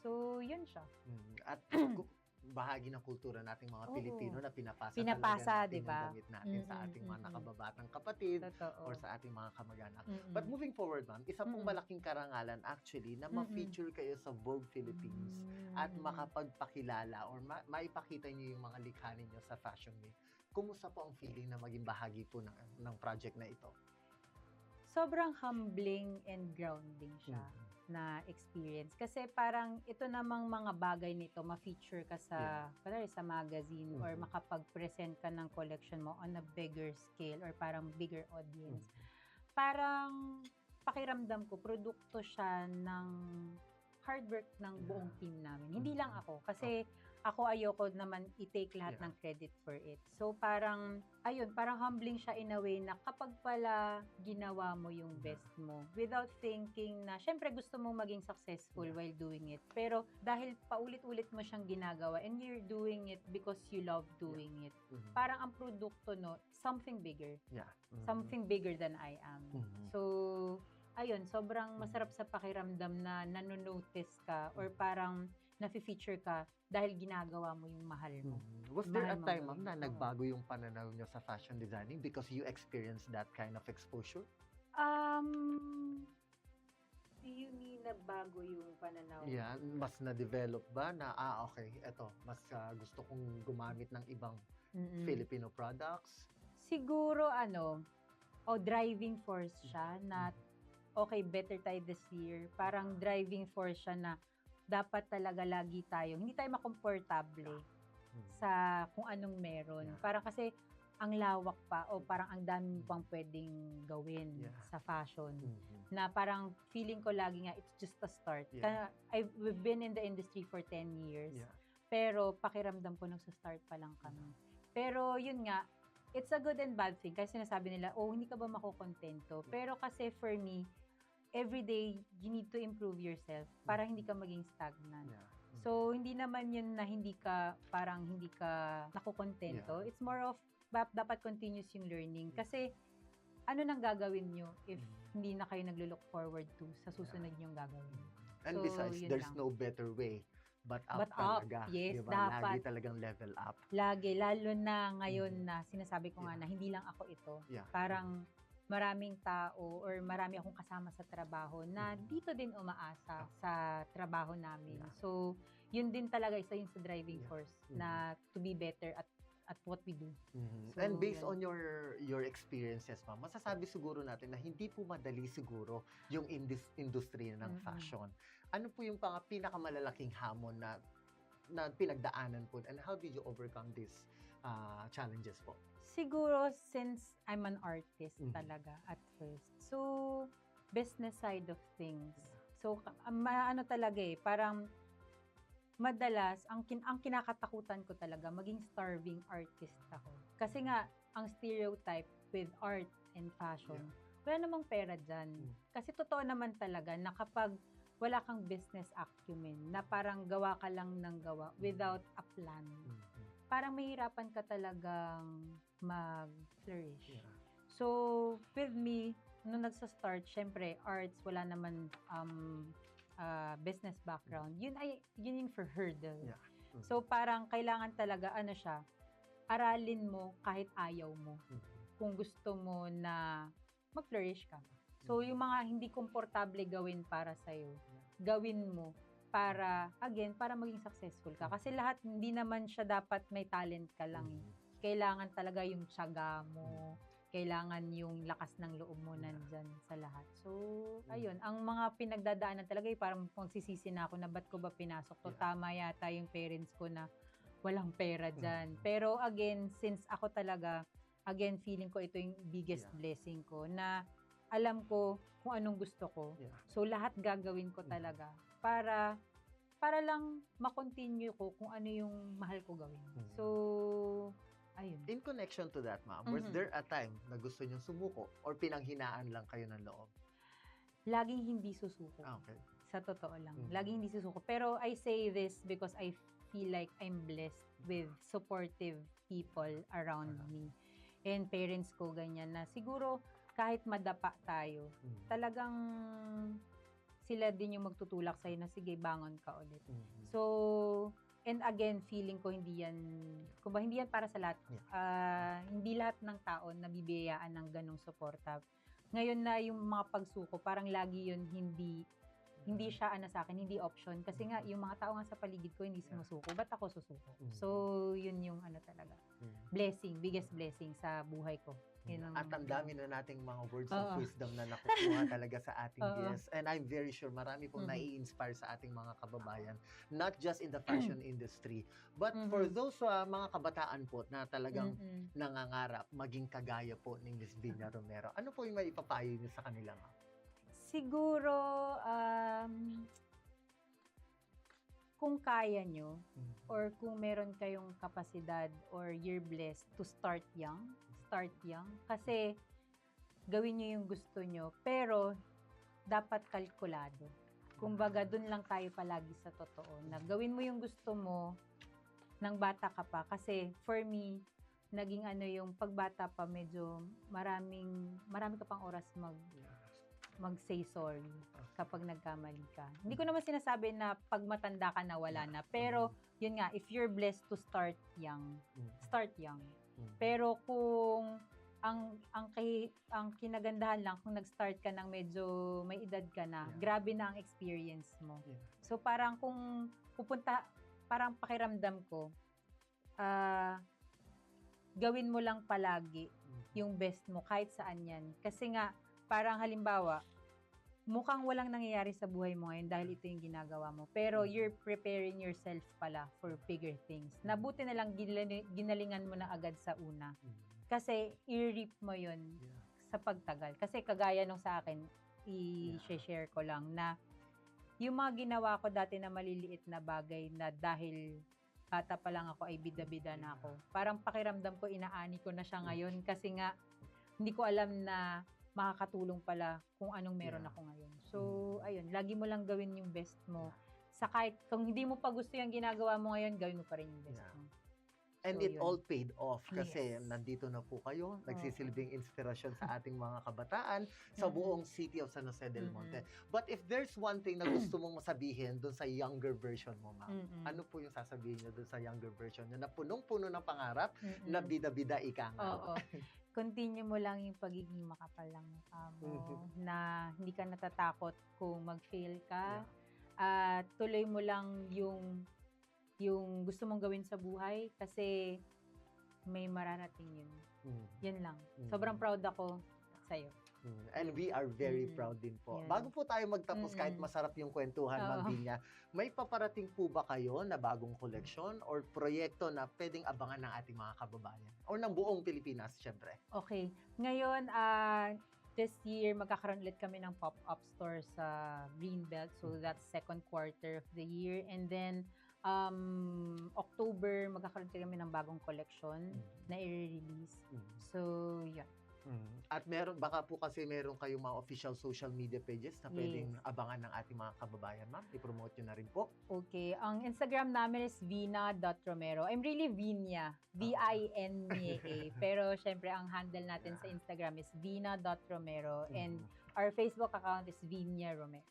So, yun siya. At bahagi ng kultura nating mga Oo. Pilipino na pinapasa Pinapasa, talaga natin diba? yung damit natin sa ating mga nakababatang kapatid Totoo. or sa ating mga kamag-anak. But moving forward, ma'am, isa pong malaking karangalan actually na ma-feature kayo sa Vogue Philippines at makapagpakilala or maipakita niyo yung mga likha ninyo sa Fashion Week. Kumusta po ang feeling na maging bahagi po ng project na ito? Sobrang humbling and grounding siya na experience. Kasi parang ito namang mga bagay nito, ma-feature ka sa, sa magazine or makapag-present ka ng collection mo on a bigger scale or parang bigger audience. Parang pakiramdam ko, produkto siya ng hard work ng buong team namin. Hindi lang ako. Kasi ako ayoko naman i-take lahat ng credit for it. So parang, ayun, parang humbling siya in a way na kapag pala ginawa mo yung best mo without thinking na, syempre gusto mong maging successful while doing it. Pero dahil paulit-ulit mo siyang ginagawa and you're doing it because you love doing it, parang ang produkto, no, something bigger. Something bigger than I am. So, ayun, sobrang masarap sa pakiramdam na nanonotice ka or parang nafe-feature ka dahil ginagawa mo yung mahal mo. Was there a Mahal mo time, ma'am, gawin. na nagbago yung pananaw niyo sa fashion designing because you experienced that kind of exposure? Do you mean na bago yung pananaw? Yeah, mas na-develop ba na, okay, eto, mas gusto kong gumamit ng ibang Filipino products? Siguro driving force siya na okay, better tayo this year. Parang driving force siya na dapat talaga lagi tayo, hindi tayo makomportable sa kung anong meron. Parang kasi ang lawak pa o parang ang dami pang pwedeng gawin sa fashion. Na parang feeling ko lagi nga, it's just a start. We've been in the industry for 10 years. Pero pakiramdam ko nagsa-start pa lang kami. Pero yun nga, it's a good and bad thing. Kasi sinasabi nila, hindi ka ba makukontento? Pero kasi for me, every day, you need to improve yourself para hindi ka maging stagnant. So, hindi naman yun na hindi ka nakukontento. It's more of, dapat continuous yung learning. Kasi, ano nang gagawin nyo if hindi na kayo naglo-look forward to sa susunod nyong gagawin? And So, besides, yun there's lang. no better way but up But up, talaga. yes, diba? dapat. Lagi talagang level up. Lagi, lalo na ngayon na sinasabi ko nga na hindi lang ako ito. Parang maraming tao or marami akong kasama sa trabaho na dito din umaasa sa trabaho namin. So, yun din talaga isa yun sa driving force na to be better at at what we do. So, And based yun. on your experiences, ma'am, masasabi siguro natin na hindi po madali siguro yung industry ng fashion. Ano po yung pinakamalalaking hamon na pinagdaanan po, and how did you overcome these challenges po? Siguro since I'm an artist Mhm. talaga at first. So, business side of things. So, ano talaga parang madalas ang kinakatakutan ko talaga maging starving artist ako. Kasi nga ang stereotype with art and fashion, wala namang pera diyan. Kasi totoo naman talaga na kapag wala kang business acumen, na parang gawa ka lang ng gawa without a plan, parang mahirapan ka talagang mag-flourish. So, with me, nung nagsa-start, syempre, arts, wala naman business background. Yun yung for hurdle. Yeah. So, parang kailangan talaga, aralin mo kahit ayaw mo. Kung gusto mo na mag-flourish ka. So, yung mga hindi komportable gawin para sa'yo, gawin mo para maging successful ka. Kasi lahat, hindi naman siya dapat may talent ka lang. Kailangan talaga yung tiyaga mo, kailangan yung lakas ng loob mo nandyan sa lahat. So, ayun, ang mga pinagdadaanan talaga parang magsisisi na ako na ba't ko ba pinasok to? Tama yata yung parents ko na walang pera dyan. Pero again, since ako talaga, feeling ko ito yung biggest blessing ko na alam ko kung anong gusto ko. So, lahat gagawin ko talaga para lang makontinue ko kung ano yung mahal ko gawin. So, ayun. In connection to that, ma'am, was there a time na gusto niyong sumuko or pinanghinaan lang kayo ng loob? Laging hindi susuko. Okay. Sa totoo lang. Laging hindi susuko. Pero I say this because I feel like I'm blessed with supportive people around me. And parents ko ganyan na siguro kahit madapa tayo, talagang sila din yung magtutulak sa'yo na sige, bangon ka ulit. So, and again, feeling ko hindi yan para sa lahat. Hindi lahat ng tao nabibiyayaan ng ganong suporta. Ngayon na yung mga pagsuko, parang lagi yun hindi siya sa akin, hindi option. Kasi nga, yung mga tao nga sa paligid ko hindi sumusuko. Ba't ako susuko? So, yun yung talaga. Blessing, biggest blessing sa buhay ko. At ang dami na nating mga words of wisdom na nakukuha talaga sa ating guests. And I'm very sure marami pong nai-inspire sa ating mga kababayan, not just in the fashion industry, but for those mga kabataan po na talagang nangangarap maging kagaya po ni Miss Vina Romero. Ano po yung maipapayo niyo sa kanila? Siguro, kung kaya nyo, or kung meron kayong kapasidad, or you're blessed to start young. Kasi, gawin nyo yung gusto nyo, pero, dapat kalkulado. Kumbaga, dun lang tayo palagi sa totoo, na gawin mo yung gusto mo, ng bata ka pa. Kasi, for me, naging yung pagbata pa, medyo marami ka pang oras mag-say sorry kapag nagkamali ka. Hindi ko naman sinasabi na pag matanda ka na wala na. Pero, yun nga, if you're blessed to start young, start young. Pero kung ang kinagandahan lang kung nag-start ka ng medyo may edad ka na, grabe na ang experience mo. So, parang kung parang pakiramdam ko, gawin mo lang palagi yung best mo kahit saan yan. Kasi nga, parang halimbawa, mukhang walang nangyayari sa buhay mo ngayon dahil ito yung ginagawa mo. Pero you're preparing yourself pala for bigger things. Nabuti na lang ginalingan mo na agad sa una. Kasi i-reap mo yun sa pagtagal. Kasi kagaya nung sa akin, i-share ko lang na yung mga ginawa ko dati na maliliit na bagay na dahil bata pa lang ako ay bida-bida na ako. Parang pakiramdam ko inaani ko na siya ngayon kasi nga hindi ko alam na makakatulong pala kung anong meron ako ngayon. So, ayun, lagi mo lang gawin yung best mo. Sa kahit kung hindi mo pa gusto yung ginagawa mo ngayon, gawin mo pa rin yung best mo. And So, it yun. all paid off kasi Yes. nandito na po kayo, nagsisilbing inspirasyon sa ating mga kabataan sa buong city of San Jose del Monte. But if there's one thing na gusto mong masabihin dun sa younger version mo, ma'am, ano po yung sasabihin niyo dun sa younger version niyo na punong-puno ng pangarap, na bida-bida ika nga? Oo. Continue mo lang yung pagiging makapal ng mukha mo, na hindi ka natatakot kung mag-fail ka. At tuloy mo lang yung gusto mong gawin sa buhay kasi may mararating yun. Mm. Yun lang. Mm. Sobrang proud ako sa'yo. And we are very Mm. proud din po. Yeah. Bago po tayo magtapos, kahit Mm-mm. masarap yung kwentuhan, Ma'am Oo. Vinya, may paparating po ba kayo na bagong koleksyon or proyekto na pwedeng abangan ng ating mga kababayan? O ng buong Pilipinas, syempre. Okay. Ngayon, this year, magkakaroon ulit kami ng pop-up store sa Greenbelt. So, that's second quarter of the year. And then, October, magkakaroon kami ng bagong collection na i-release. So, yeah. At baka po kasi meron kayong mga official social media pages na pwedeng abangan ng ating mga kababayan, ma'am. I-promote nyo na rin po. Okay. Ang Instagram namin is vina.romero. I'm really Vinya. V-I-N-Y-A. Pero, syempre, ang handle natin sa Instagram is vina.romero. And our Facebook account is Vinya Romero.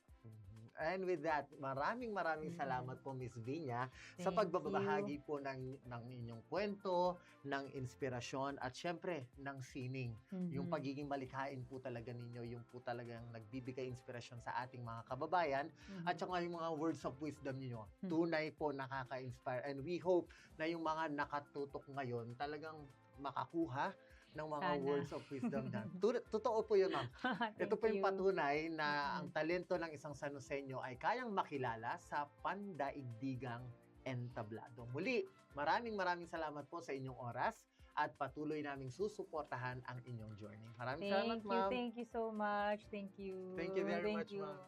And with that, maraming salamat po, Miss Vinya, sa Thank pagbabahagi po ng inyong kwento, ng inspirasyon, at syempre, ng sining. Yung pagiging malikhain po talaga ninyo, yung po talagang nagbibigay inspirasyon sa ating mga kababayan, at saka yung mga words of wisdom niyo, tunay po nakaka-inspire. And we hope na yung mga nakatutok ngayon talagang makakuha ng mga Sana. words of wisdom na. Totoo po yun, ma'am. Ito po yung patunay na ang talento ng isang San Joseño ay kayang makilala sa pandaigdigang entablado. Muli, maraming salamat po sa inyong oras at patuloy naming susuportahan ang inyong journey. Maraming salamat, ma'am. Thank you so much. Thank you. Thank you very much, you. ma'am.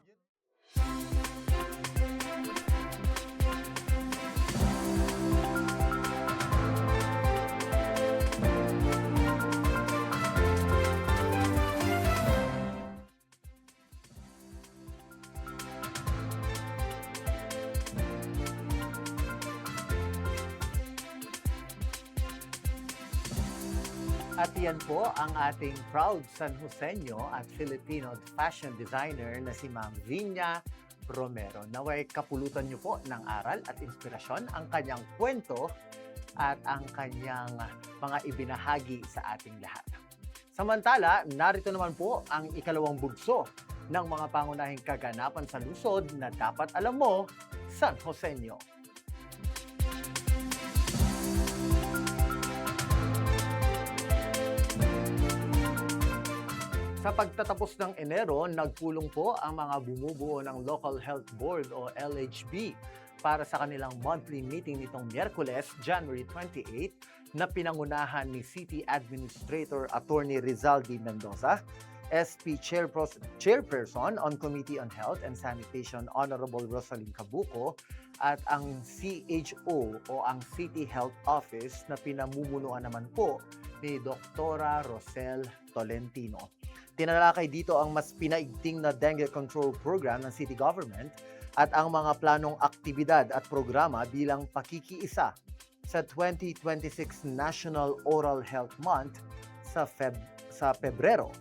At yan po ang ating proud San Joseño at Filipino fashion designer na si Ma'am Vinya Romero. Naway kapulutan niyo po ng aral at inspirasyon ang kanyang kwento at ang kanyang mga ibinahagi sa ating lahat. Samantala, narito naman po ang ikalawang bugso ng mga pangunahing kaganapan sa lungsod na dapat alam mo, San Joseño. Sa pagtatapos ng Enero, nagpulong po ang mga bumubuo ng Local Health Board o LHB para sa kanilang monthly meeting nitong Miyerkules, January 28, na pinangunahan ni City Administrator Attorney Rizaldi Mendoza, SP Chairperson on Committee on Health and Sanitation Honorable Rosalyn Cabuco, at ang CHO o ang City Health Office na pinamumunuan naman po ni Dr. Rosel Tolentino. Tinalakay dito ang mas pinaigting na dengue control program ng city government at ang mga planong aktibidad at programa bilang pakikiisa sa 2026 National Oral Health Month sa Pebrero.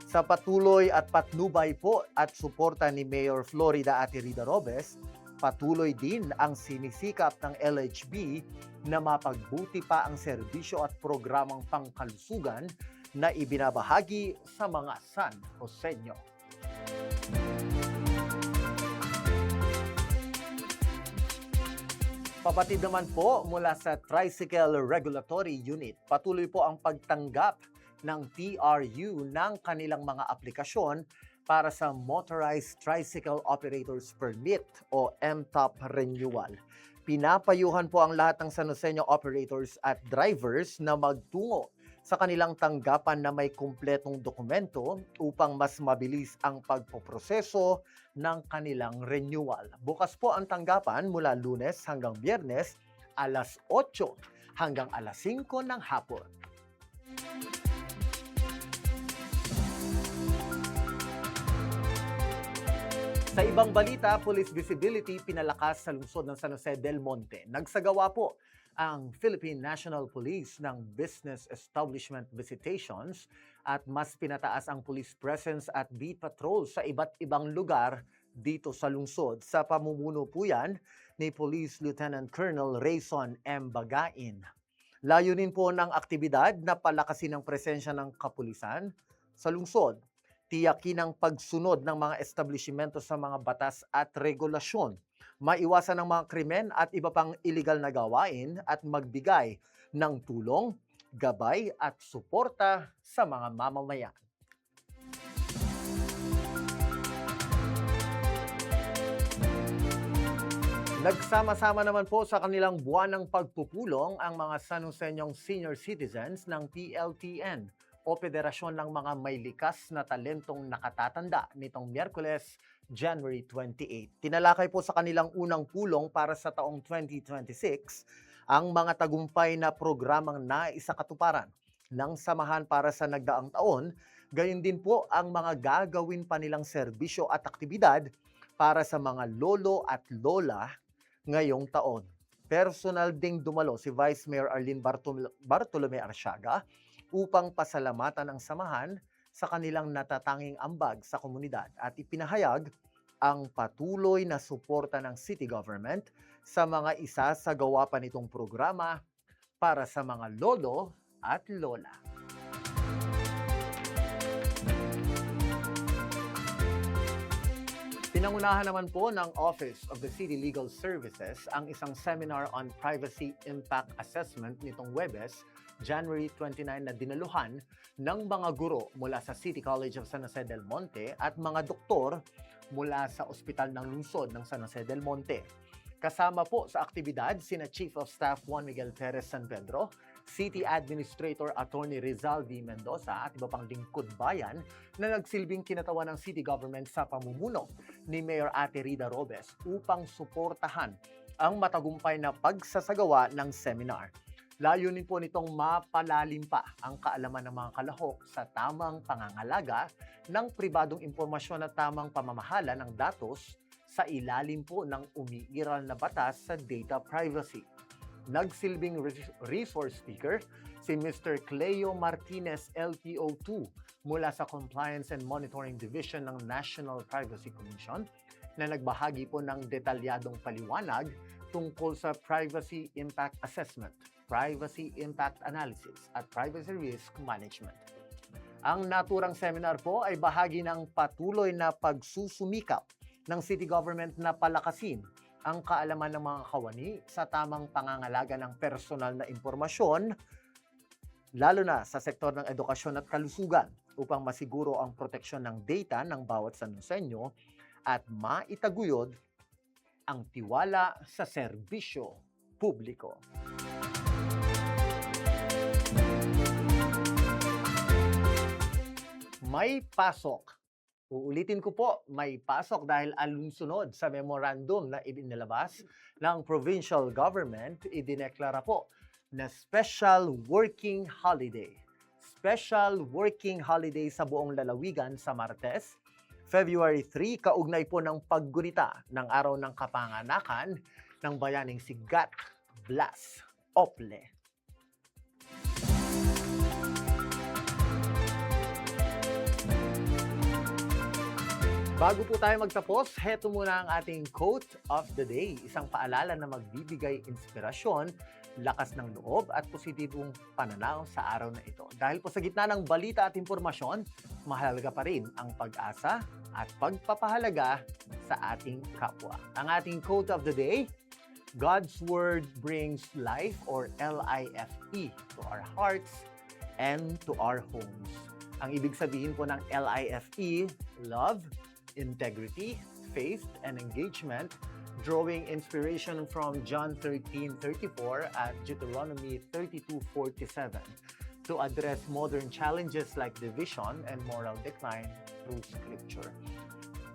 Sa patuloy at patnubay po at suporta ni Mayor Florida Ate Rida Robes, patuloy din ang sinisikap ng LHB na mapagbuti pa ang serbisyo at programang pangkalusugan na ibinabahagi sa mga San Joseño. Papatid naman po mula sa Tricycle Regulatory Unit, patuloy po ang pagtanggap ng TRU ng kanilang mga aplikasyon para sa Motorized Tricycle Operators Permit o MTOP renewal. Pinapayuhan po ang lahat ng San Joseño operators at drivers na magtungo sa kanilang tanggapan na may kumpletong dokumento upang mas mabilis ang pagpoproseso ng kanilang renewal. Bukas po ang tanggapan mula Lunes hanggang Biyernes, alas 8 hanggang alas 5 ng hapon. Sa ibang balita, police visibility pinalakas sa lungsod ng San Jose del Monte. Nagsagawa po ang Philippine National Police ng business establishment visitations at mas pinataas ang police presence at beat patrol sa iba't ibang lugar dito sa lungsod. Sa pamumuno po yan ni Police Lieutenant Colonel Rayson M. Bagain. Layunin po ng aktibidad na palakasin ang presensya ng kapulisan sa lungsod. Tiyakin ang pagsunod ng mga establishmento sa mga batas at regulasyon, maiwasan ang mga krimen at iba pang iligal na gawain at magbigay ng tulong, gabay at suporta sa mga mamamayan. Nagsama-sama naman po sa kanilang buwan ng pagpupulong ang mga San Joseñong senior citizens ng PLTN o Federasyon ng mga May Likas na Talentong Nakatatanda nitong Miyerkules, January 28. Tinalakay po sa kanilang unang pulong para sa taong 2026 ang mga tagumpay na programang naisakatuparan ng samahan para sa nagdaang taon, gayon din po ang mga gagawin pa nilang serbisyo at aktibidad para sa mga lolo at lola ngayong taon. Personal ding dumalo si Vice Mayor Arlene Bartolome Arsiaga upang pasalamatan ang samahan sa kanilang natatanging ambag sa komunidad at ipinahayag ang patuloy na suporta ng city government sa mga isasagawa pa nitong programa para sa mga lolo at lola. Pinangunahan naman po ng Office of the City Legal Services ang isang seminar on Privacy Impact Assessment nitong Huwebes, January 29 na dinaluhan ng mga guro mula sa City College of San Jose del Monte at mga doktor mula sa Ospital ng Lungsod ng San Jose del Monte. Kasama po sa aktibidad sina Chief of Staff Juan Miguel Perez San Pedro, City Administrator Attorney Rizal V. Mendoza at iba pang lingkod bayan na nagsilbing kinatawan ng city government sa pamumuno ni Mayor Ate Rida Robes upang suportahan ang matagumpay na pagsasagawa ng seminar. Layunin po nitong mapalalim pa ang kaalaman ng mga kalahok sa tamang pangangalaga ng pribadong impormasyon at tamang pamamahala ng datos sa ilalim po ng umiiral na batas sa data privacy. Nagsilbing resource speaker si Mr. Cleo Martinez LTO2 mula sa Compliance and Monitoring Division ng National Privacy Commission na nagbahagi po ng detalyadong paliwanag tungkol sa Privacy Impact Assessment, Privacy Impact Analysis at Privacy Risk Management. Ang naturang seminar po ay bahagi ng patuloy na pagsusumikap ng city government na palakasin ang kaalaman ng mga kawani sa tamang pangangalaga ng personal na impormasyon, lalo na sa sektor ng edukasyon at kalusugan, upang masiguro ang proteksyon ng data ng bawat San Joseño at maitaguyod ang tiwala sa serbisyo publiko. May pasok. Uulitin ko po, may pasok dahil alunsunod sa memorandum na inilabas ng provincial government, idineklara po na special working holiday. Special working holiday sa buong lalawigan sa Martes, February 3, kaugnay po ng paggunita ng araw ng kapanganakan ng bayaning si Gat Blas Ople. Bago po tayo magtapos, heto muna ang ating quote of the day. Isang paalala na magbibigay inspirasyon, lakas ng loob at positibong pananaw sa araw na ito. Dahil po sa gitna ng balita at impormasyon, mahalaga pa rin ang pag-asa at pagpapahalaga sa ating kapwa. Ang ating quote of the day, God's Word brings life or LIFE to our hearts and to our homes. Ang ibig sabihin po ng LIFE, love, integrity, faith, and engagement, drawing inspiration from John 13:34 at Deuteronomy 32:47 to address modern challenges like division and moral decline through Scripture.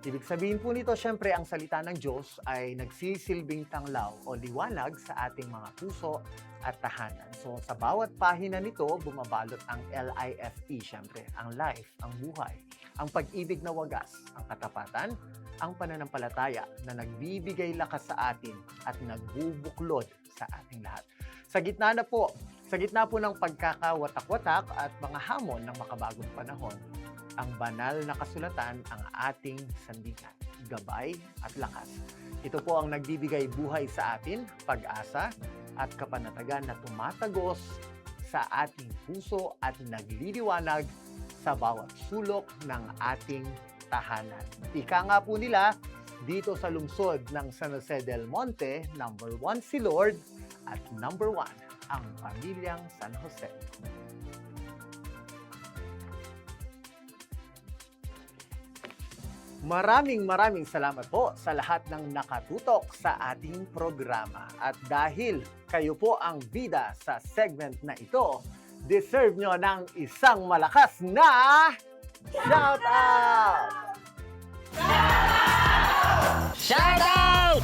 Ibig sabihin po nito, syempre, ang salita ng Diyos ay nagsisilbing tanglaw o liwanag sa ating mga puso at tahanan. So, sa bawat pahina nito, bumabalot ang LIFE, syempre, ang life, ang buhay, ang pag-ibig na wagas, ang katapatan, ang pananampalataya na nagbibigay lakas sa atin at nagbubuklod sa ating lahat. Sa gitna po ng pagkakawatak-watak at mga hamon ng makabagong panahon, ang banal na kasulatan ang ating sandigan, gabay at lakas. Ito po ang nagbibigay buhay sa atin, pag-asa at kapanatagan na tumatagos sa ating puso at nagliliwanag sa bawat sulok ng ating tahanan. Ika nga po nila, dito sa lungsod ng San Jose del Monte, number 1 si Lord at number 1 ang pamilyang San Jose. Maraming salamat po sa lahat ng nakatutok sa ating programa. At dahil kayo po ang bida sa segment na ito, deserve nyo ng isang malakas na shout out! Shout out!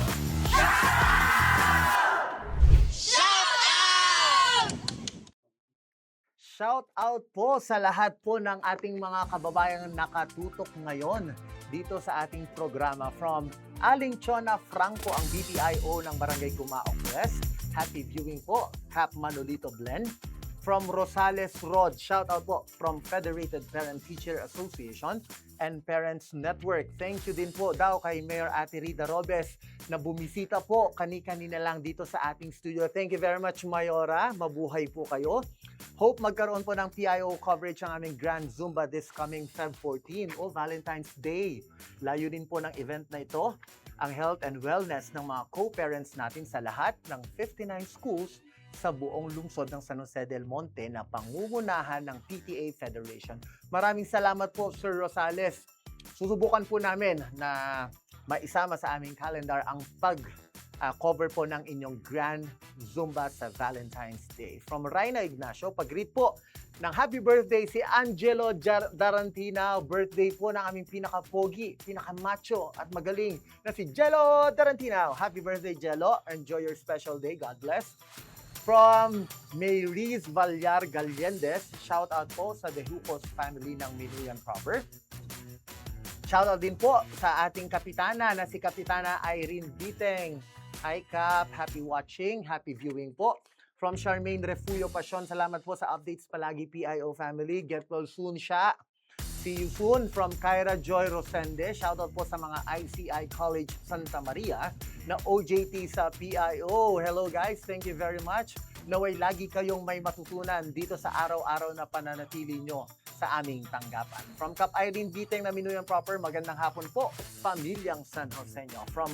Shout out po sa lahat po ng ating mga kababayang nakatutok ngayon dito sa ating programa. From Aling Chona Franco, ang BPIO ng Barangay Cumaok West. Happy viewing po, Cap Manolito Blend. From Rosales Rod, shout out po from Federated Parent-Teacher Association and Parents Network. Thank you din po daw kay Mayor Ate Rita Robes na bumisita po kani-kanina lang dito sa ating studio. Thank you very much, Mayora. Mabuhay po kayo. Hope magkaroon po ng PIO coverage ang aming Grand Zumba this coming Feb 14 o Valentine's Day. Layo din po ng event na ito ang health and wellness ng mga co-parents natin sa lahat ng 59 schools sa buong lungsod ng San Jose del Monte na pangungunahan ng PTA Federation. Maraming salamat po, Sir Rosales. Susubukan po namin na maisama sa aming calendar ang pag-cover po ng inyong Grand Zumba sa Valentine's Day. From Rhina Ignacio, pag-greet po ng happy birthday si Angelo Darantina. Birthday po ng aming pinaka-pogi, pinaka-macho at magaling na si Jello Darantina. Happy birthday, Jello. Enjoy your special day. God bless. From Mayriz Vallar Galyendes, shout out po sa Dehucos family ng Minuyan Proper. Shout out din po sa ating kapitana na si Kapitana Irene Biteng. Hi Cap, happy watching, happy viewing po. From Charmaine Refugio Passion, salamat po sa updates palagi PIO family. Get well soon siya. See you soon. From Kyra Joy Rosende, shout out po sa mga ICI College Santa Maria na OJT sa PIO. Hello guys, thank you very much. Naway lagi kayong may matutunan dito sa araw-araw na pananatili nyo sa aming tanggapan. From Cap Irene Biteng na Minuyan Proper, magandang hapon po, pamilyang San Joseño. From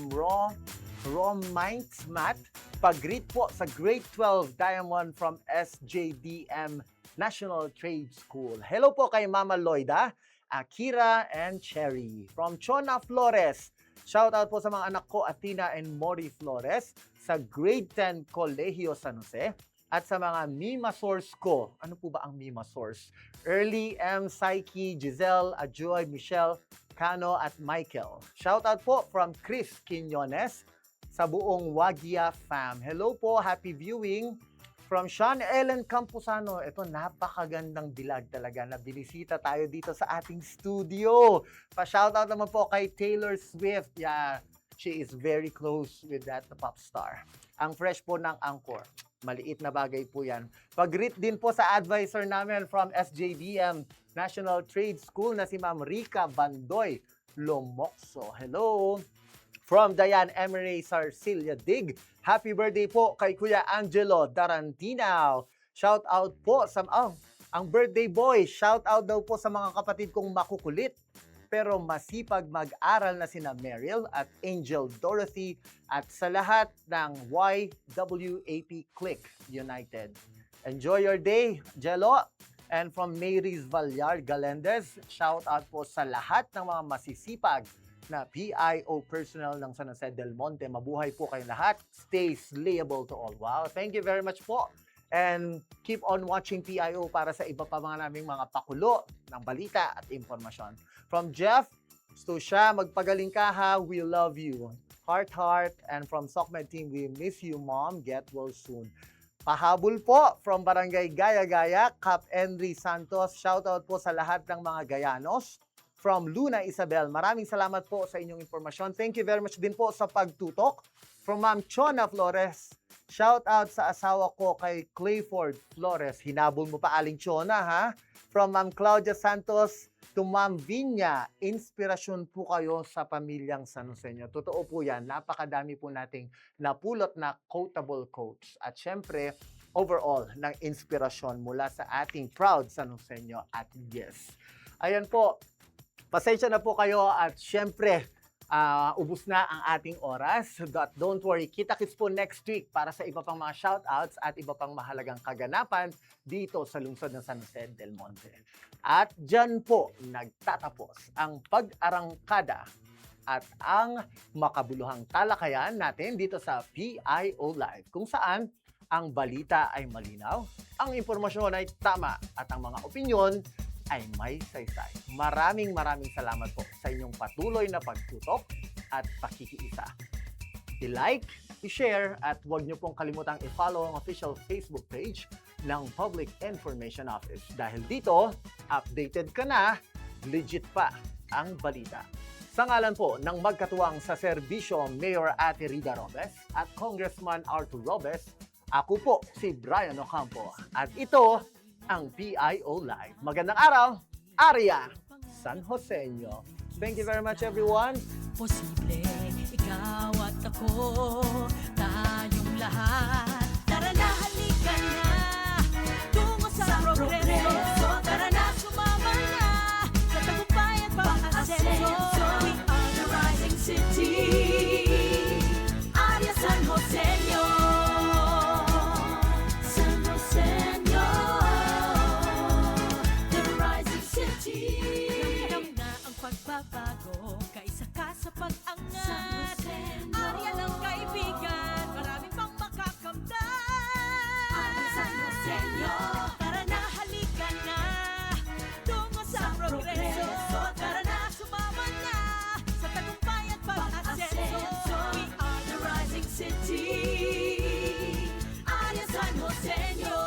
Rom Minds Matt, pag-greet po sa Grade 12 Diamond from SJDM National Trade School. Hello po kay Mama Loida, Akira, and Cherry. From Chona Flores, shout out po sa mga anak ko, Athena and Mori Flores, sa Grade 10 Colegio San Jose, at sa mga Mima Source ko. Ano po ba ang Mima Source? Early, M, Psyche, Giselle, Ajoy, Michelle, Cano, at Michael. Shout out po from Chris Quinones sa buong Wagia fam. Hello po, happy viewing. From Sean Ellen Campusano, ito napakagandang dilag talaga na binisita tayo dito sa ating studio. Pa-shoutout naman po kay Taylor Swift. Yeah, she is very close with that pop star. Ang fresh po ng Angkor. Maliit na bagay po yan. Pag-greet din po sa advisor namin from SJDM National Trade School na si Ma'am Rica Bandoy Lomokso. Hello! From Diane Emery Sarcilia Dig, happy birthday po kay Kuya Angelo Darantina. Shout out po sa ang birthday boy. Shout out daw po sa mga kapatid kong makukulit pero masipag mag-aral na sina Meryl at Angel Dorothy at sa lahat ng YWAP Click United. Enjoy your day, Jello. And from Mary's Vallar Galendez, shout out po sa lahat ng mga masisipag na PIO personnel ng San Jose del Monte. Mabuhay po kayong lahat. Stay slayable to all. Wow, thank you very much po. And keep on watching PIO para sa iba pa mga naming mga pakulo ng balita at impormasyon. From Jeff, so siya, magpagaling ka ha, we love you. Heart, heart. And from SOCMED team, we miss you, Mom. Get well soon. Pahabol po from Barangay Gaya-Gaya, Cap Henry Santos. Shoutout po sa lahat ng mga Gayanos. From Luna Isabel, maraming salamat po sa inyong impormasyon. Thank you very much din po sa pagtutok. From Ma'am Chona Flores, shout out sa asawa ko kay Clayford Flores. Hinabol mo pa Aling Chona ha. From Ma'am Claudia Santos to Ma'am Vinya, inspirasyon po kayo sa pamilyang San Joseño. Totoo po yan, napakadami po nating napulot na quotable quotes. At syempre, overall, ng inspirasyon mula sa ating proud San Joseño at yes. Ayan po, pasensya na po kayo at syempre, Ubus na ang ating oras. But don't worry, kita-kits po next week para sa iba pang mga shoutouts at iba pang mahalagang kaganapan dito sa lungsod ng San Jose del Monte. At dyan po nagtatapos ang pag-arangkada at ang makabuluhang talakayan natin dito sa PIO Live, kung saan ang balita ay malinaw, ang impormasyon ay tama, at ang mga opinyon ay may saysay. Maraming salamat po sa inyong patuloy na pagtutok at pakikiisa. I-like, i-share, at huwag niyo pong kalimutang i-follow ang official Facebook page ng Public Information Office. Dahil dito, updated ka na, legit pa ang balita. Sa ngalan po ng magkatuwang sa serbisyo Mayor Ate Rida Robes at Congressman Arthur Robes, ako po si Brian Ocampo at ito ang PIO Live. Magandang araw, Aria San Joseño. Thank you very much, everyone. Posible, ikaw at ako, tayong lahat. Tara na, halika na, tungo sa progreso. Tara na, sumama na, sa tagumpay at pag-asenso. We are the rising city, Aria San Joseño. San Joseño, the rising city. Ramdam na ang pagbabago, kaisa ka sa pag-angat. Arya lang kaibigan, marami pang makakamtan. Arya San Joseño, tara na, halika na, tungo sa progreso. Tara na, sumama na, sa tagumpay at pag-asenso. We are the rising city, Arya San Joseño.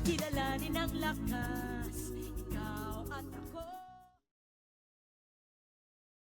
Kilalanin ang lakas